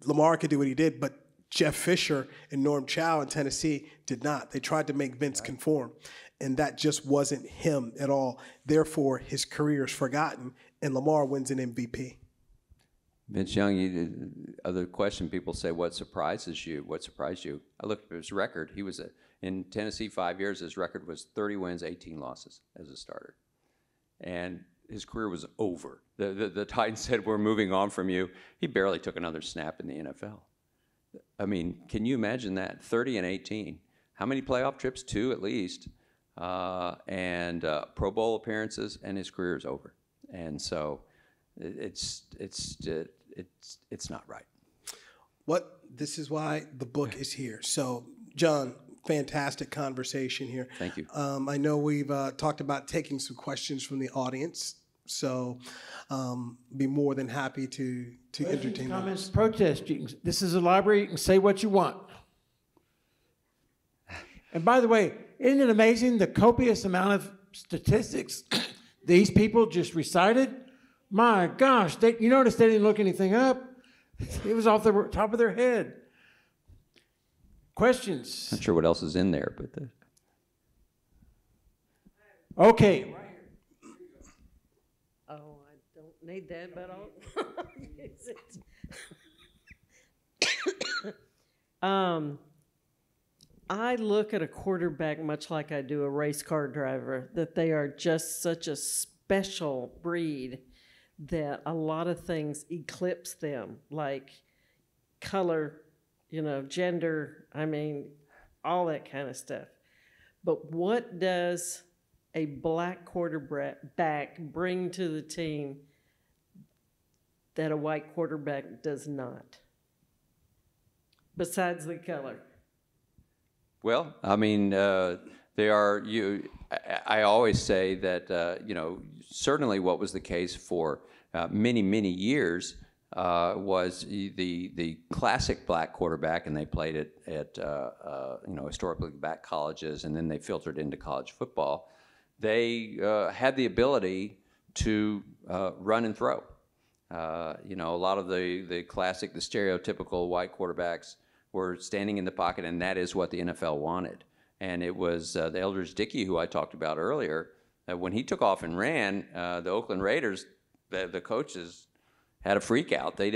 Lamar could do what he did, but Jeff Fisher and Norm Chow in Tennessee did not. They tried to make Vince conform, and that just wasn't him at all. Therefore, his career is forgotten, and Lamar wins an MVP.
Vince Young, other question, people say, what surprises you? What surprised you? I looked at his record. He was in Tennessee 5 years. His record was 30 wins, 18 losses as a starter. And his career was over. The Titans said, we're moving on from you. He barely took another snap in the NFL. I mean, can you imagine that? 30 and 18. How many playoff trips? 2 at least. And Pro Bowl appearances, and his career is over. And so it's not right.
This is why the book is here. So, John, fantastic conversation here.
Thank you.
I know we've talked about taking some questions from the audience, so be more than happy to entertain them.
Comments, protest. This is a library. You can say what you want. And by the way, isn't it amazing the copious amount of statistics these people just recited? My gosh, you notice they didn't look anything up. It was off the top of their head. Questions?
Not sure what else is in there, but
okay.
Oh, I don't need that, but I'll use it. I look at a quarterback much like I do a race car driver, that they are just such a special breed that a lot of things eclipse them, like color, gender, all that kind of stuff. But what does a black quarterback bring to the team that a white quarterback does not, besides the color?
Well, they are you. I always say that certainly what was the case for many years was the classic black quarterback, and they played it at historically black colleges, and then they filtered into college football. They had the ability to run and throw. A lot of the classic, the stereotypical white quarterbacks were standing in the pocket, and that is what the NFL wanted. And it was the Eldridge Dickey, who I talked about earlier, when he took off and ran, the Oakland Raiders, the coaches had a freak out. They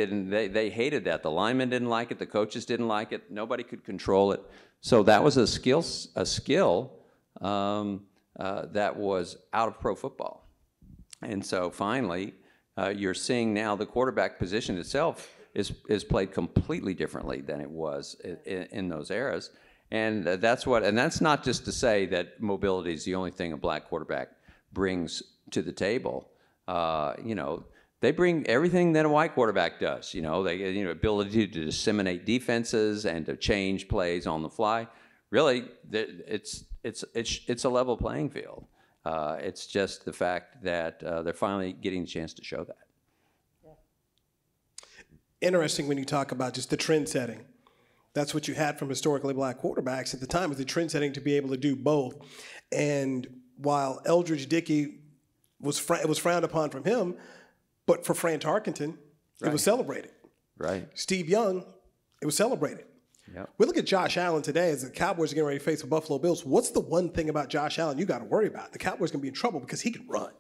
hated that. The linemen didn't like it. The coaches didn't like it. Nobody could control it. So that was a skill that was out of pro football. And so finally, you're seeing now the quarterback position itself is played completely differently than it was in those eras. And that's not just to say that mobility is the only thing a black quarterback brings to the table. They bring everything that a white quarterback does. They ability to disseminate defenses and to change plays on the fly. Really, it's a level playing field. It's just the fact that they're finally getting a chance to show that.
Interesting when you talk about just the trend setting. That's what you had from historically black quarterbacks at the time, was the trend setting to be able to do both. And while Eldridge Dickey it was frowned upon from him, but for Fran Tarkenton, it was celebrated.
Right.
Steve Young, it was celebrated.
Yep.
We look at Josh Allen today as the Cowboys are getting ready to face the Buffalo Bills. What's the one thing about Josh Allen you got to worry about? The Cowboys going to be in trouble because he can run.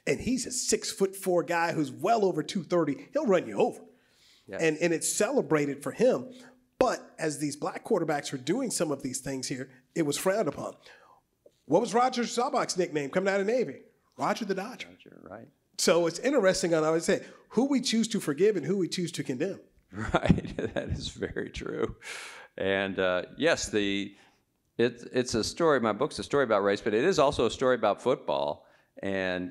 And he's a 6'4" guy who's well over 230. He'll run you over. Yes. And it's celebrated for him. But as these black quarterbacks are doing some of these things here, it was frowned upon. What was Roger Staubach's nickname coming out of Navy? Roger the Dodger.
Roger, right.
So it's interesting on, I would say, who we choose to forgive and who we choose to condemn.
Right, that is very true. And yes, it's a story, my book's a story about race, but it is also a story about football and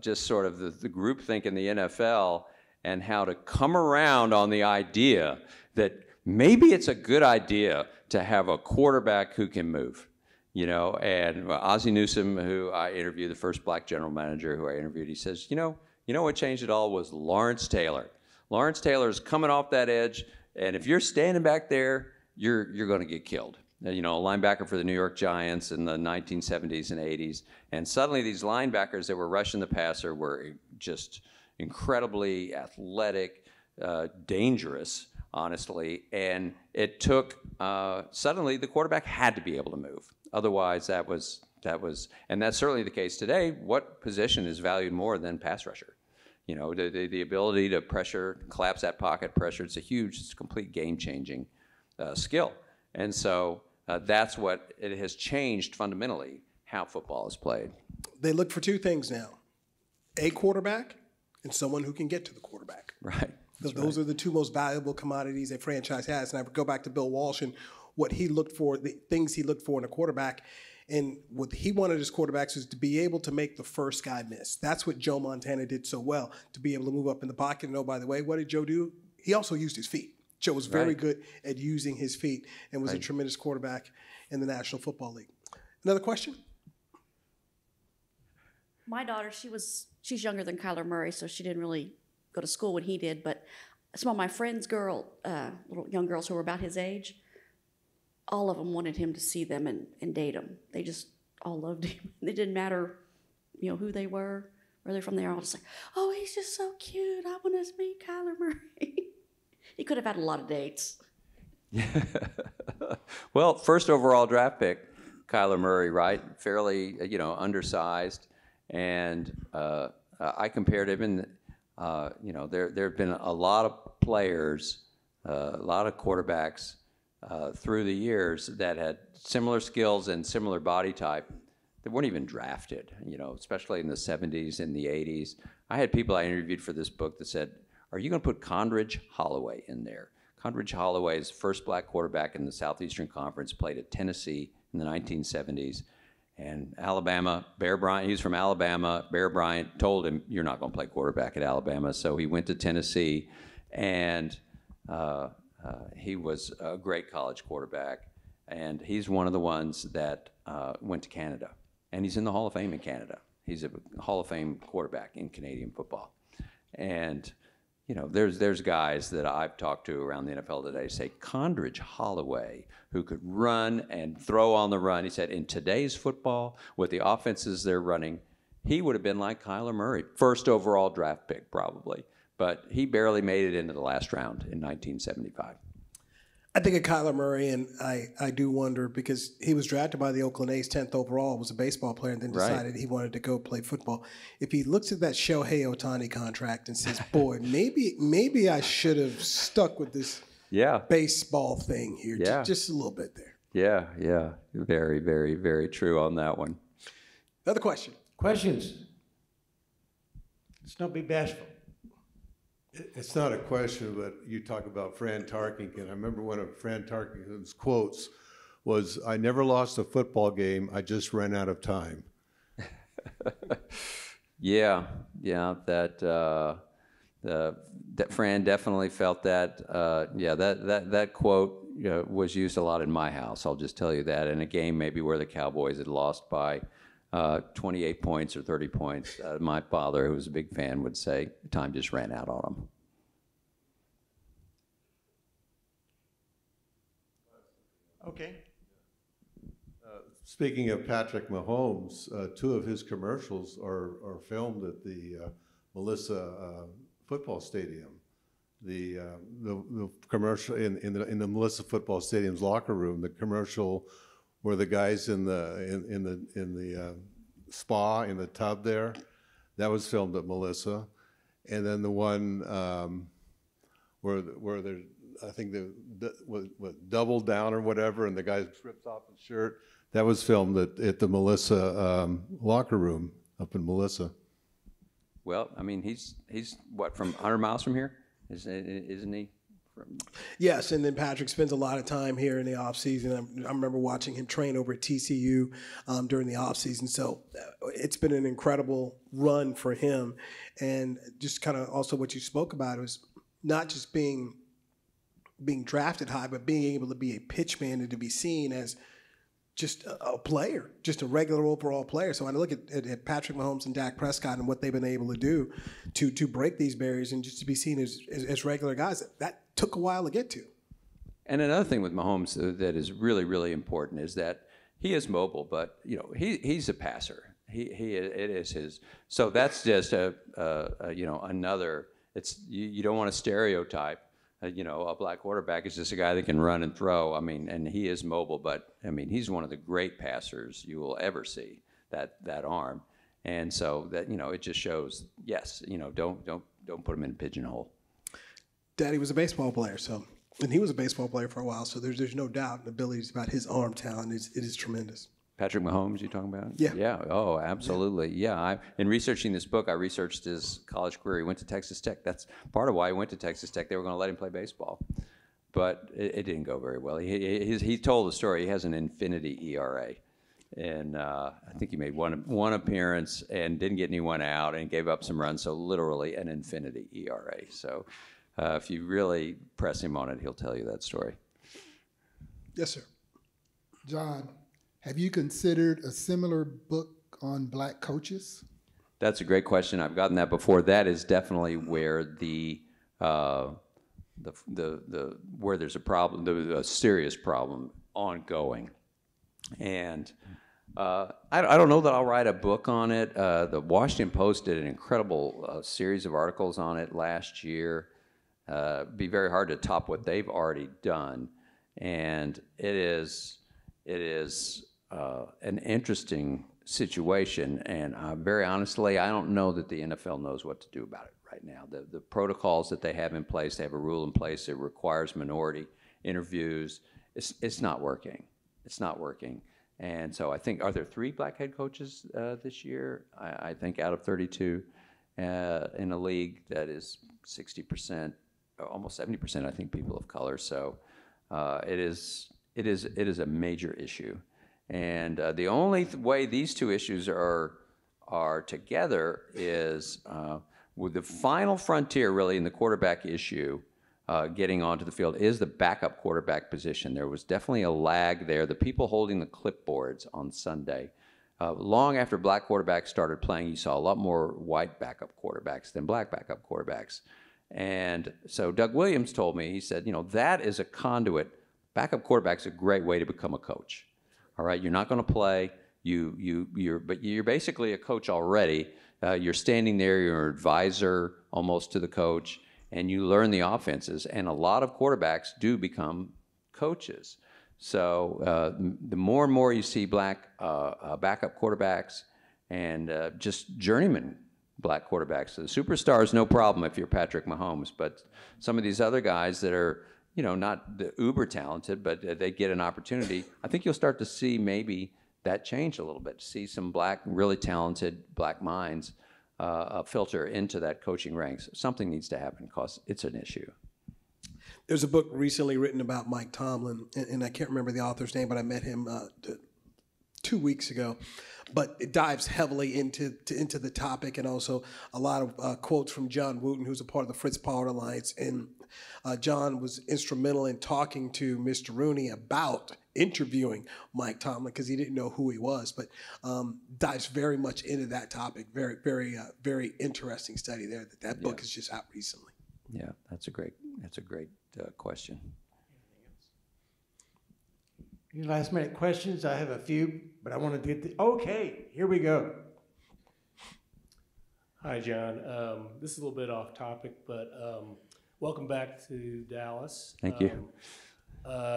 just sort of the groupthink in the NFL and how to come around on the idea that maybe it's a good idea to have a quarterback who can move. You know, and Ozzie Newsome, who I interviewed, the first black general manager who I interviewed, he says, you know what changed it all was Lawrence Taylor. Lawrence Taylor is coming off that edge, and if you're standing back there, you're going to get killed. You know, a linebacker for the New York Giants in the 1970s and 80s, and suddenly these linebackers that were rushing the passer were just incredibly athletic, dangerous, honestly, and it took, suddenly the quarterback had to be able to move. Otherwise, that was, and that's certainly the case today. What position is valued more than pass rusher? You know, the ability to pressure, collapse that pocket pressure, it's a complete game-changing skill. And so that's what, it has changed fundamentally how football is played.
They look for two things now, a quarterback and someone who can get to the quarterback.
Right.
Those are the two most valuable commodities a franchise has. And I go back to Bill Walsh and what he looked for, the things he looked for in a quarterback. And what he wanted his quarterbacks was to be able to make the first guy miss. That's what Joe Montana did so well, to be able to move up in the pocket. And oh, by the way, what did Joe do? He also used his feet. Joe was very good at using his feet and was a tremendous quarterback in the National Football League. Another question?
My daughter, she's younger than Kyler Murray, so she didn't really go to school when he did, but some of my friends' little young girls who were about his age, all of them wanted him to see them and date him. They just all loved him. It didn't matter, who they were, where they're from. They were all just like, oh, he's just so cute. I want to meet Kyler Murray. He could have had a lot of dates.
Well, first overall draft pick, Kyler Murray, right? Fairly, undersized. And I compared him, and, there have been a lot of players, a lot of quarterbacks through the years that had similar skills and similar body type that weren't even drafted, especially in the 70s and the 80s. I had people I interviewed for this book that said, are you going to put Condredge Holloway in there? Condredge Holloway is the first black quarterback in the Southeastern Conference, played at Tennessee in the 1970s. And Alabama, Bear Bryant, he was from Alabama. Bear Bryant told him, you're not going to play quarterback at Alabama. So he went to Tennessee, and he was a great college quarterback. And he's one of the ones that went to Canada. And he's in the Hall of Fame in Canada. He's a Hall of Fame quarterback in Canadian football. And there's guys that I've talked to around the NFL today say Condredge Holloway, who could run and throw on the run. He said, in today's football, with the offenses they're running, he would have been like Kyler Murray, first overall draft pick probably. But he barely made it into the last round in 1975.
I think of Kyler Murray, and I do wonder, because he was drafted by the Oakland A's 10th overall, was a baseball player, and then decided he wanted to go play football. If he looks at that Shohei Ohtani contract and says, boy, maybe I should have stuck with this baseball thing here, just a little bit there.
Yeah. Very, very, very true on that one.
Another question.
Questions? Let's not be bashful.
It's not a question, but you talk about Fran Tarkenton. I remember one of Fran Tarkenton's quotes was, I never lost a football game, I just ran out of time. That
Fran definitely felt that. That quote was used a lot in my house, I'll just tell you that, in a game maybe where the Cowboys had lost by 28 points or 30 points. My father, who was a big fan, would say time just ran out on him.
Okay.
Speaking of Patrick Mahomes, two of his commercials are filmed at the Melissa football stadium. The commercial in the Melissa football stadium's locker room, the commercial where the guys in the spa in the tub there, that was filmed at Melissa, and then the one where they're, I think what Double Down or whatever, and the guy rips off his shirt. That was filmed at the Melissa locker room up in Melissa.
Well, I mean, he's what, from 100 miles from here, isn't he?
Yes, and then Patrick spends a lot of time here in the off season. I remember watching him train over at TCU during the off season. So it's been an incredible run for him, and just kind of also what you spoke about was not just being drafted high, but being able to be a pitchman and to be seen as just a player, just a regular overall player. So when I look at Patrick Mahomes and Dak Prescott and what they've been able to do to break these barriers and just to be seen as regular guys, that took a while to get to.
And another thing with Mahomes that is really, really important is that he is mobile, but he's a passer. It is his. So that's just another. It's you don't want to stereotype. A black quarterback is just a guy that can run and throw. I mean, and he is mobile, but I mean, he's one of the great passers you will ever see. That arm, and so that it just shows. Yes, don't put him in a pigeonhole.
Daddy was a baseball player, and he was a baseball player for a while. So there's no doubt in abilities about his arm talent. It is tremendous.
Patrick Mahomes, you talking about?
Yeah.
Yeah. Oh, absolutely. Yeah. In researching this book, I researched his college career. He went to Texas Tech. That's part of why he went to Texas Tech. They were going to let him play baseball, but it didn't go very well. He told the story. He has an infinity ERA, and I think he made one appearance and didn't get anyone out and gave up some runs. So literally an infinity ERA. So if you really press him on it, he'll tell you that story.
Yes, sir.
John, have you considered a similar book on black coaches?
That's a great question. I've gotten that before. That is definitely where where there's a problem, a serious problem ongoing. And I don't know that I'll write a book on it. The Washington Post did an incredible series of articles on it last year. It'd be very hard to top what they've already done. And it is an interesting situation, and very honestly, I don't know that the NFL knows what to do about it right now. The protocols that they have in place, they have a rule in place that requires minority interviews. It's not working. It's not working. And so I think, are there 3 black head coaches this year? I think out of 32 in a league that is 60%, almost 70%, I think, people of color. So it is a major issue. And the only way these two issues are together is with the final frontier, really, in the quarterback issue, getting onto the field, is the backup quarterback position. There was definitely a lag there. The people holding the clipboards on Sunday, long after black quarterbacks started playing, you saw a lot more white backup quarterbacks than black backup quarterbacks. And so Doug Williams told me, he said, that is a conduit. Backup quarterback's a great way to become a coach. All right, you're not going to play. But you're basically a coach already. You're standing there. You're an advisor almost to the coach, and you learn the offenses. And a lot of quarterbacks do become coaches. So the more and more you see black backup quarterbacks and just journeyman black quarterbacks, the superstars, no problem if you're Patrick Mahomes. But some of these other guys that are not the uber talented, but they get an opportunity. I think you'll start to see maybe that change a little bit. See some really talented black minds filter into that coaching ranks. Something needs to happen because it's an issue.
There's a book recently written about Mike Tomlin, and I can't remember the author's name, but I met him 2 weeks ago. But it dives heavily into the topic, and also a lot of quotes from John Wooten, who's a part of the Fritz Pollard Alliance. And John was instrumental in talking to Mr. Rooney about interviewing Mike Tomlin because he didn't know who he was, but dives very much into that topic. Very, very, very interesting study there. That book is just out recently.
Yeah, that's a great question.
Any last minute questions? I have a few, but I want to get okay, here we go.
Hi, John. This is a little bit off topic, but welcome back to Dallas.
Thank you.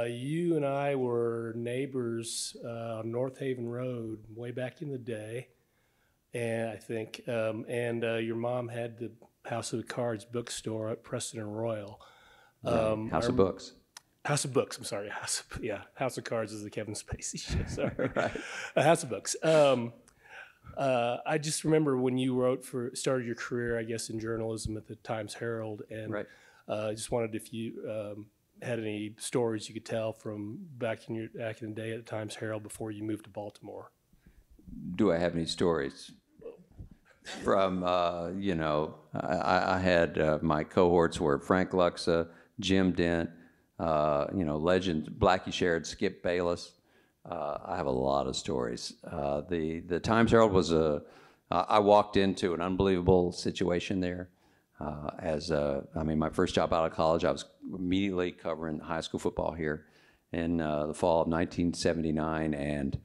You and I were neighbors on North Haven Road way back in the day, and I think, your mom had the House of Cards bookstore at Preston and Royal.
House of Books.
House of Books. I'm sorry. House of Cards is the Kevin Spacey show. Sorry.
Right.
House of Books. I just remember when you started your career, I guess, in journalism at the Times Herald, and
Right.
I just wondered if you had any stories you could tell from back in the day at the Times Herald before you moved to Baltimore.
Do I have any stories? From, I had my cohorts were Frank Luxa, Jim Dent, legends, Blackie Sherrod, Skip Bayless. I have a lot of stories. The Times Herald was I walked into an unbelievable situation there. My first job out of college, I was immediately covering high school football here in the fall of 1979, and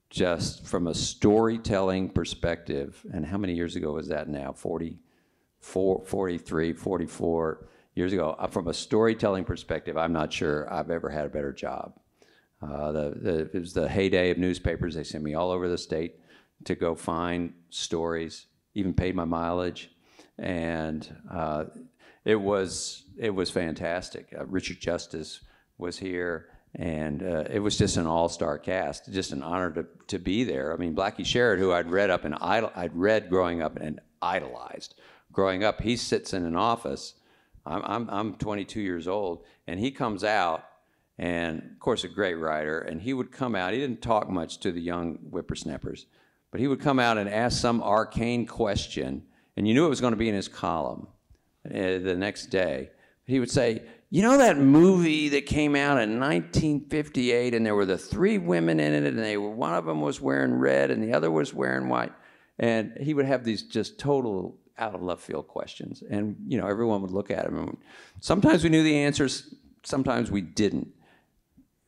just from a storytelling perspective, and how many years ago was that now? 43, 44 years ago. From a storytelling perspective, I'm not sure I've ever had a better job. It was the heyday of newspapers. They sent me all over the state to go find stories, even paid my mileage. And it was fantastic. Richard Justice was here, and it was just an all-star cast. Just an honor to be there. I mean, Blackie Sherrod, who I'd read growing up and idolized. Growing up, he sits in an office. I'm 22 years old, and he comes out, and of course a great writer. And he would come out. He didn't talk much to the young whippersnappers, but he would come out and ask some arcane question. And you knew it was going to be in his column the next day. He would say, you know that movie that came out in 1958, and there were the three women in it, and one of them was wearing red, and the other was wearing white. And he would have these just total out of left field questions. And, everyone would look at him. And sometimes we knew the answers, sometimes we didn't.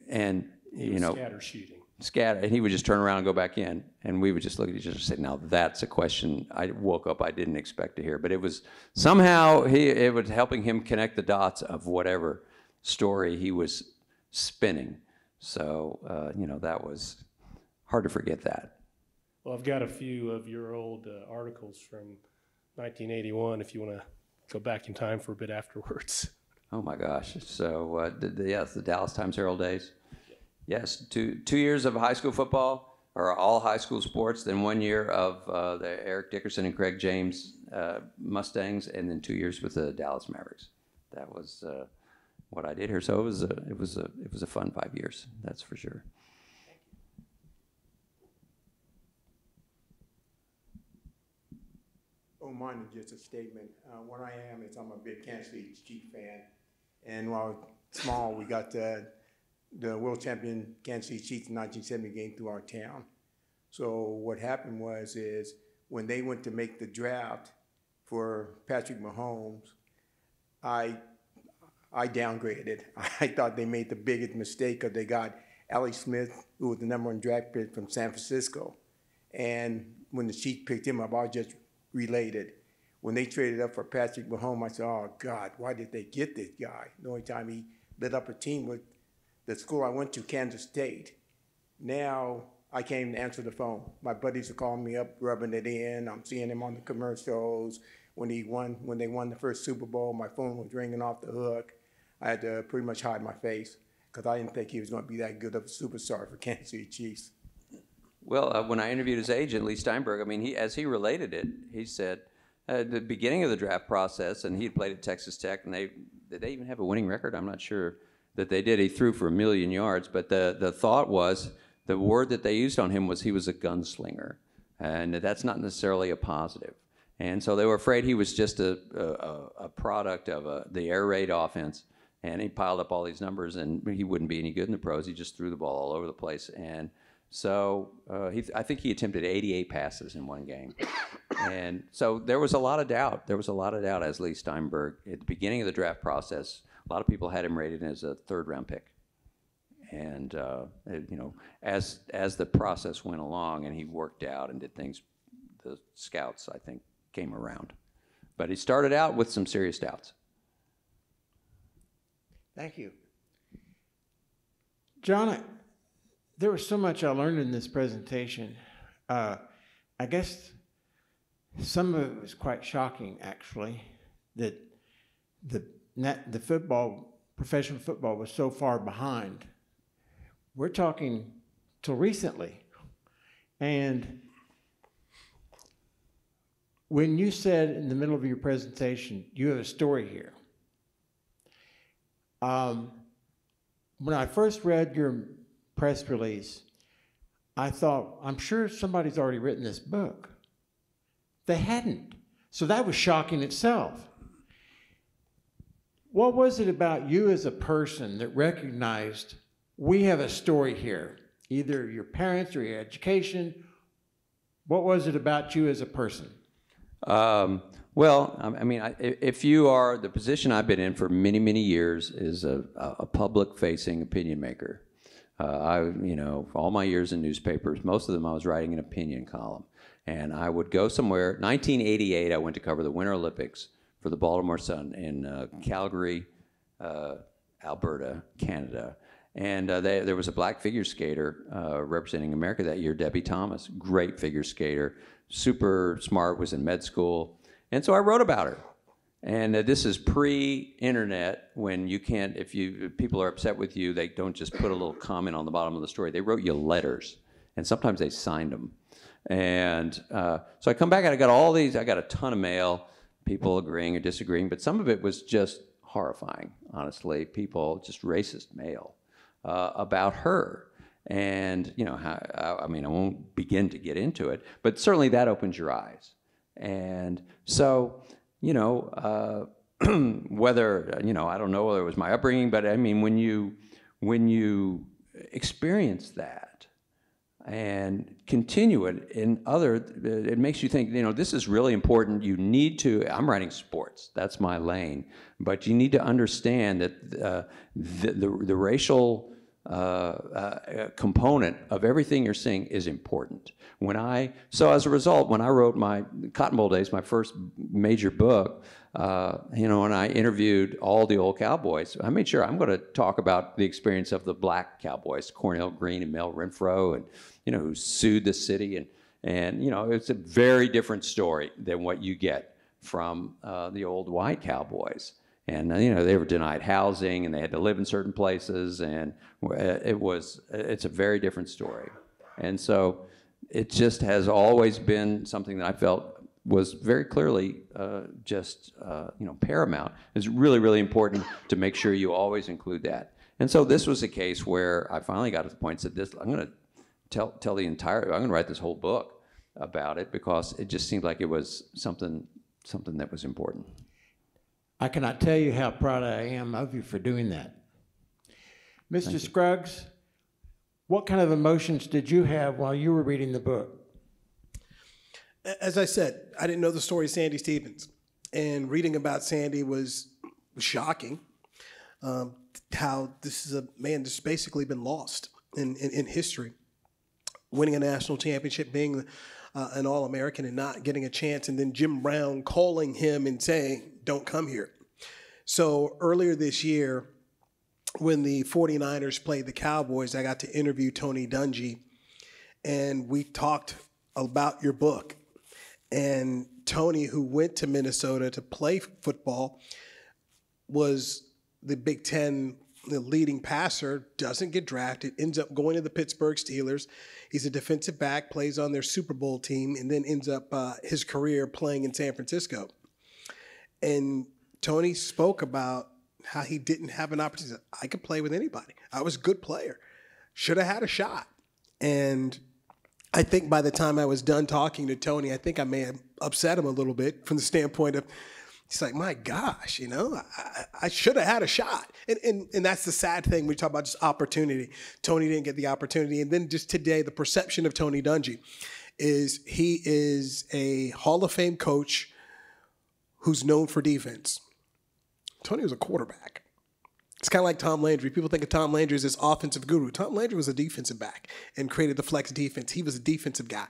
And,
Scatter shooting.
And he would just turn around and go back in, and we would just look at each other and say, now that's a question I woke up I didn't expect to hear. But it was somehow it was helping him connect the dots of whatever story he was spinning. So that was hard to forget that.
Well, I've got a few of your old articles from 1981 if you want to go back in time for a bit afterwards.
Oh my gosh. So the Dallas Times Herald days. Yes, 2 years of high school football, or all high school sports, then 1 year of the Eric Dickerson and Craig James Mustangs, and then 2 years with the Dallas Mavericks. That was what I did here. So it was a fun 5 years, that's for sure.
Oh, mine is just a statement. What I am is I'm a big Kansas City Chiefs fan, and while I was small, we got the world champion Kansas City Chiefs in 1970 game through our town. So what happened is when they went to make the draft for Patrick Mahomes, I downgraded. I thought they made the biggest mistake because they got Alex Smith, who was the #1 draft pick from San Francisco. And when the Chiefs picked him up, I was just related. When they traded up for Patrick Mahomes, I said, oh God, why did they get this guy? The only time he lit up a team with the school I went to, Kansas State. Now I came to answer the phone. My buddies are calling me up, rubbing it in. I'm seeing him on the commercials. When they won the first Super Bowl, my phone was ringing off the hook. I had to pretty much hide my face because I didn't think he was going to be that good of a superstar for Kansas City Chiefs.
Well, when I interviewed his agent, Lee Steinberg, as he related it, he said at the beginning of the draft process, and he had played at Texas Tech, and did they even have a winning record? I'm not sure that they did. He threw for 1 million yards, but the thought was, the word that they used on him was he was a gunslinger, and that's not necessarily a positive. And so they were afraid he was just a product of the air raid offense, And he piled up all these numbers, and he wouldn't be any good in the pros. He just threw the ball all over the place. And so I think he attempted 88 passes in one game. And so there was a lot of doubt. There was a lot of doubt as Lee Steinberg. At the beginning of the draft process, a lot of people had him rated as a third-round pick. And, you know, as the process went along and he worked out and did things, the scouts, I think, came around. But he started out with some serious doubts.
Thank you. John, there was so much I learned in this presentation. I guess some of it was quite shocking, actually, that the football, professional football, was so far behind. We're talking till recently. And when you said in the middle of your presentation, you have a story here. When I first read your press release, I thought, I'm sure somebody's already written this book. They hadn't. So that was shocking itself. What was it about you as a person that recognized we have a story here, either your parents or your education? What was it about you as a person?
Well, I mean, if you are, the position I've been in for many, many years is a public-facing opinion maker. You know, for all my years in newspapers, most of them I was writing an opinion column. And I would go somewhere. 1988, I went to cover the Winter Olympics for the Baltimore Sun in Calgary, Alberta, Canada. And there was a black figure skater representing America that year, Debbie Thomas, great figure skater, super smart, was in med school. And so I wrote about her. And this is pre-internet, when you can't, if people are upset with you, they don't just put a little comment on the bottom of the story. They wrote you letters, and sometimes they signed them. And so I come back and I got all these, I got a ton of mail, people agreeing or disagreeing, but some of it was just horrifying, honestly. People, just racist mail about her. And, you know, I mean, I won't begin to get into it, but certainly that opens your eyes. And so, you know, whether, you know, I don't know whether it was my upbringing, but I mean, when you experience that and continue it in it makes you think, you know, this is really important. You need to, I'm writing sports, that's my lane, but you need to understand that the racial component of everything you're seeing is important. So as a result, when I wrote my Cotton Bowl Days, my first major book, you know, and I interviewed all the old Cowboys, I made sure I'm going to talk about the experience of the black Cowboys, Cornell Green and Mel Renfro, and, you know, who sued the city. And you know, it's a very different story than what you get from the old white Cowboys. And, you know, they were denied housing and they had to live in certain places, and it's a very different story. And so it just has always been something that I felt was very clearly just, you know, paramount. It's really, really important to make sure you always include that. And so this was a case where I finally got to the point and said, I'm going to tell the entire, I'm going to write this whole book about it, because it just seemed like it was something that was important.
I cannot tell you how proud I am of you for doing that. Mr. Scruggs, what kind of emotions did you have while you were reading the book?
As I said, I didn't know the story of Sandy Stevens. And reading about Sandy was shocking. How this is a man that's basically been lost in history. Winning a national championship, being an All-American and not getting a chance, and then Jim Brown calling him and saying, don't come here. So earlier this year, when the 49ers played the Cowboys, I got to interview Tony Dungy, and we talked about your book. And Tony, who went to Minnesota to play football, was the Big Ten leading passer, doesn't get drafted, ends up going to the Pittsburgh Steelers. He's a defensive back, plays on their Super Bowl team, and then ends up his career playing in San Francisco. And Tony spoke about how he didn't have an opportunity. I could play with anybody. I was a good player. Should have had a shot. And I think by the time I was done talking to Tony, I think I may have upset him a little bit from the standpoint of, He's like, my gosh, I should have had a shot. And that's the sad thing. We talk about just opportunity. Tony didn't get the opportunity. And then just today, the perception of Tony Dungy is he is a Hall of Fame coach who's known for defense. Tony was a quarterback. It's kind of like Tom Landry. People think of Tom Landry as this offensive guru. Tom Landry was a defensive back and created the flex defense. He was a defensive guy.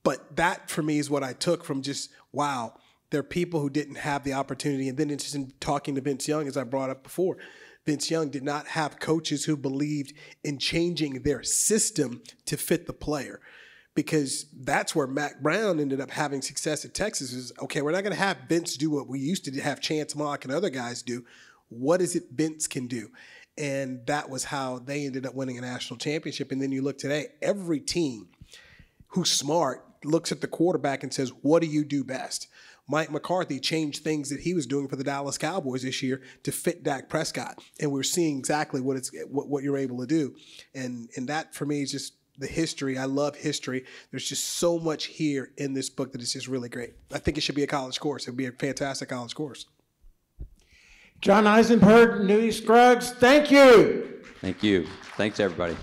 But that, for me, is what I took from just, wow, there are people who didn't have the opportunity. And then it's just in talking to Vince Young, as I brought up before, Vince Young did not have coaches who believed in changing their system to fit the player. Because that's where Mack Brown ended up having success at Texas is, okay, we're not going to have Vince do what we used to have Chance Mock and other guys do. What is it Vince can do? And that was how they ended up winning a national championship. And then you look today, every team who's smart looks at the quarterback and says, what do you do best? Mike McCarthy changed things that he was doing for the Dallas Cowboys this year to fit Dak Prescott. And we're seeing exactly what you're able to do. And that, for me, is just the history. I love history. There's just so much here in this book that is just really great. I think it should be a college course. It would be a fantastic college course.
John Eisenberg, Newey Scruggs, thank you.
Thank you. Thanks, everybody.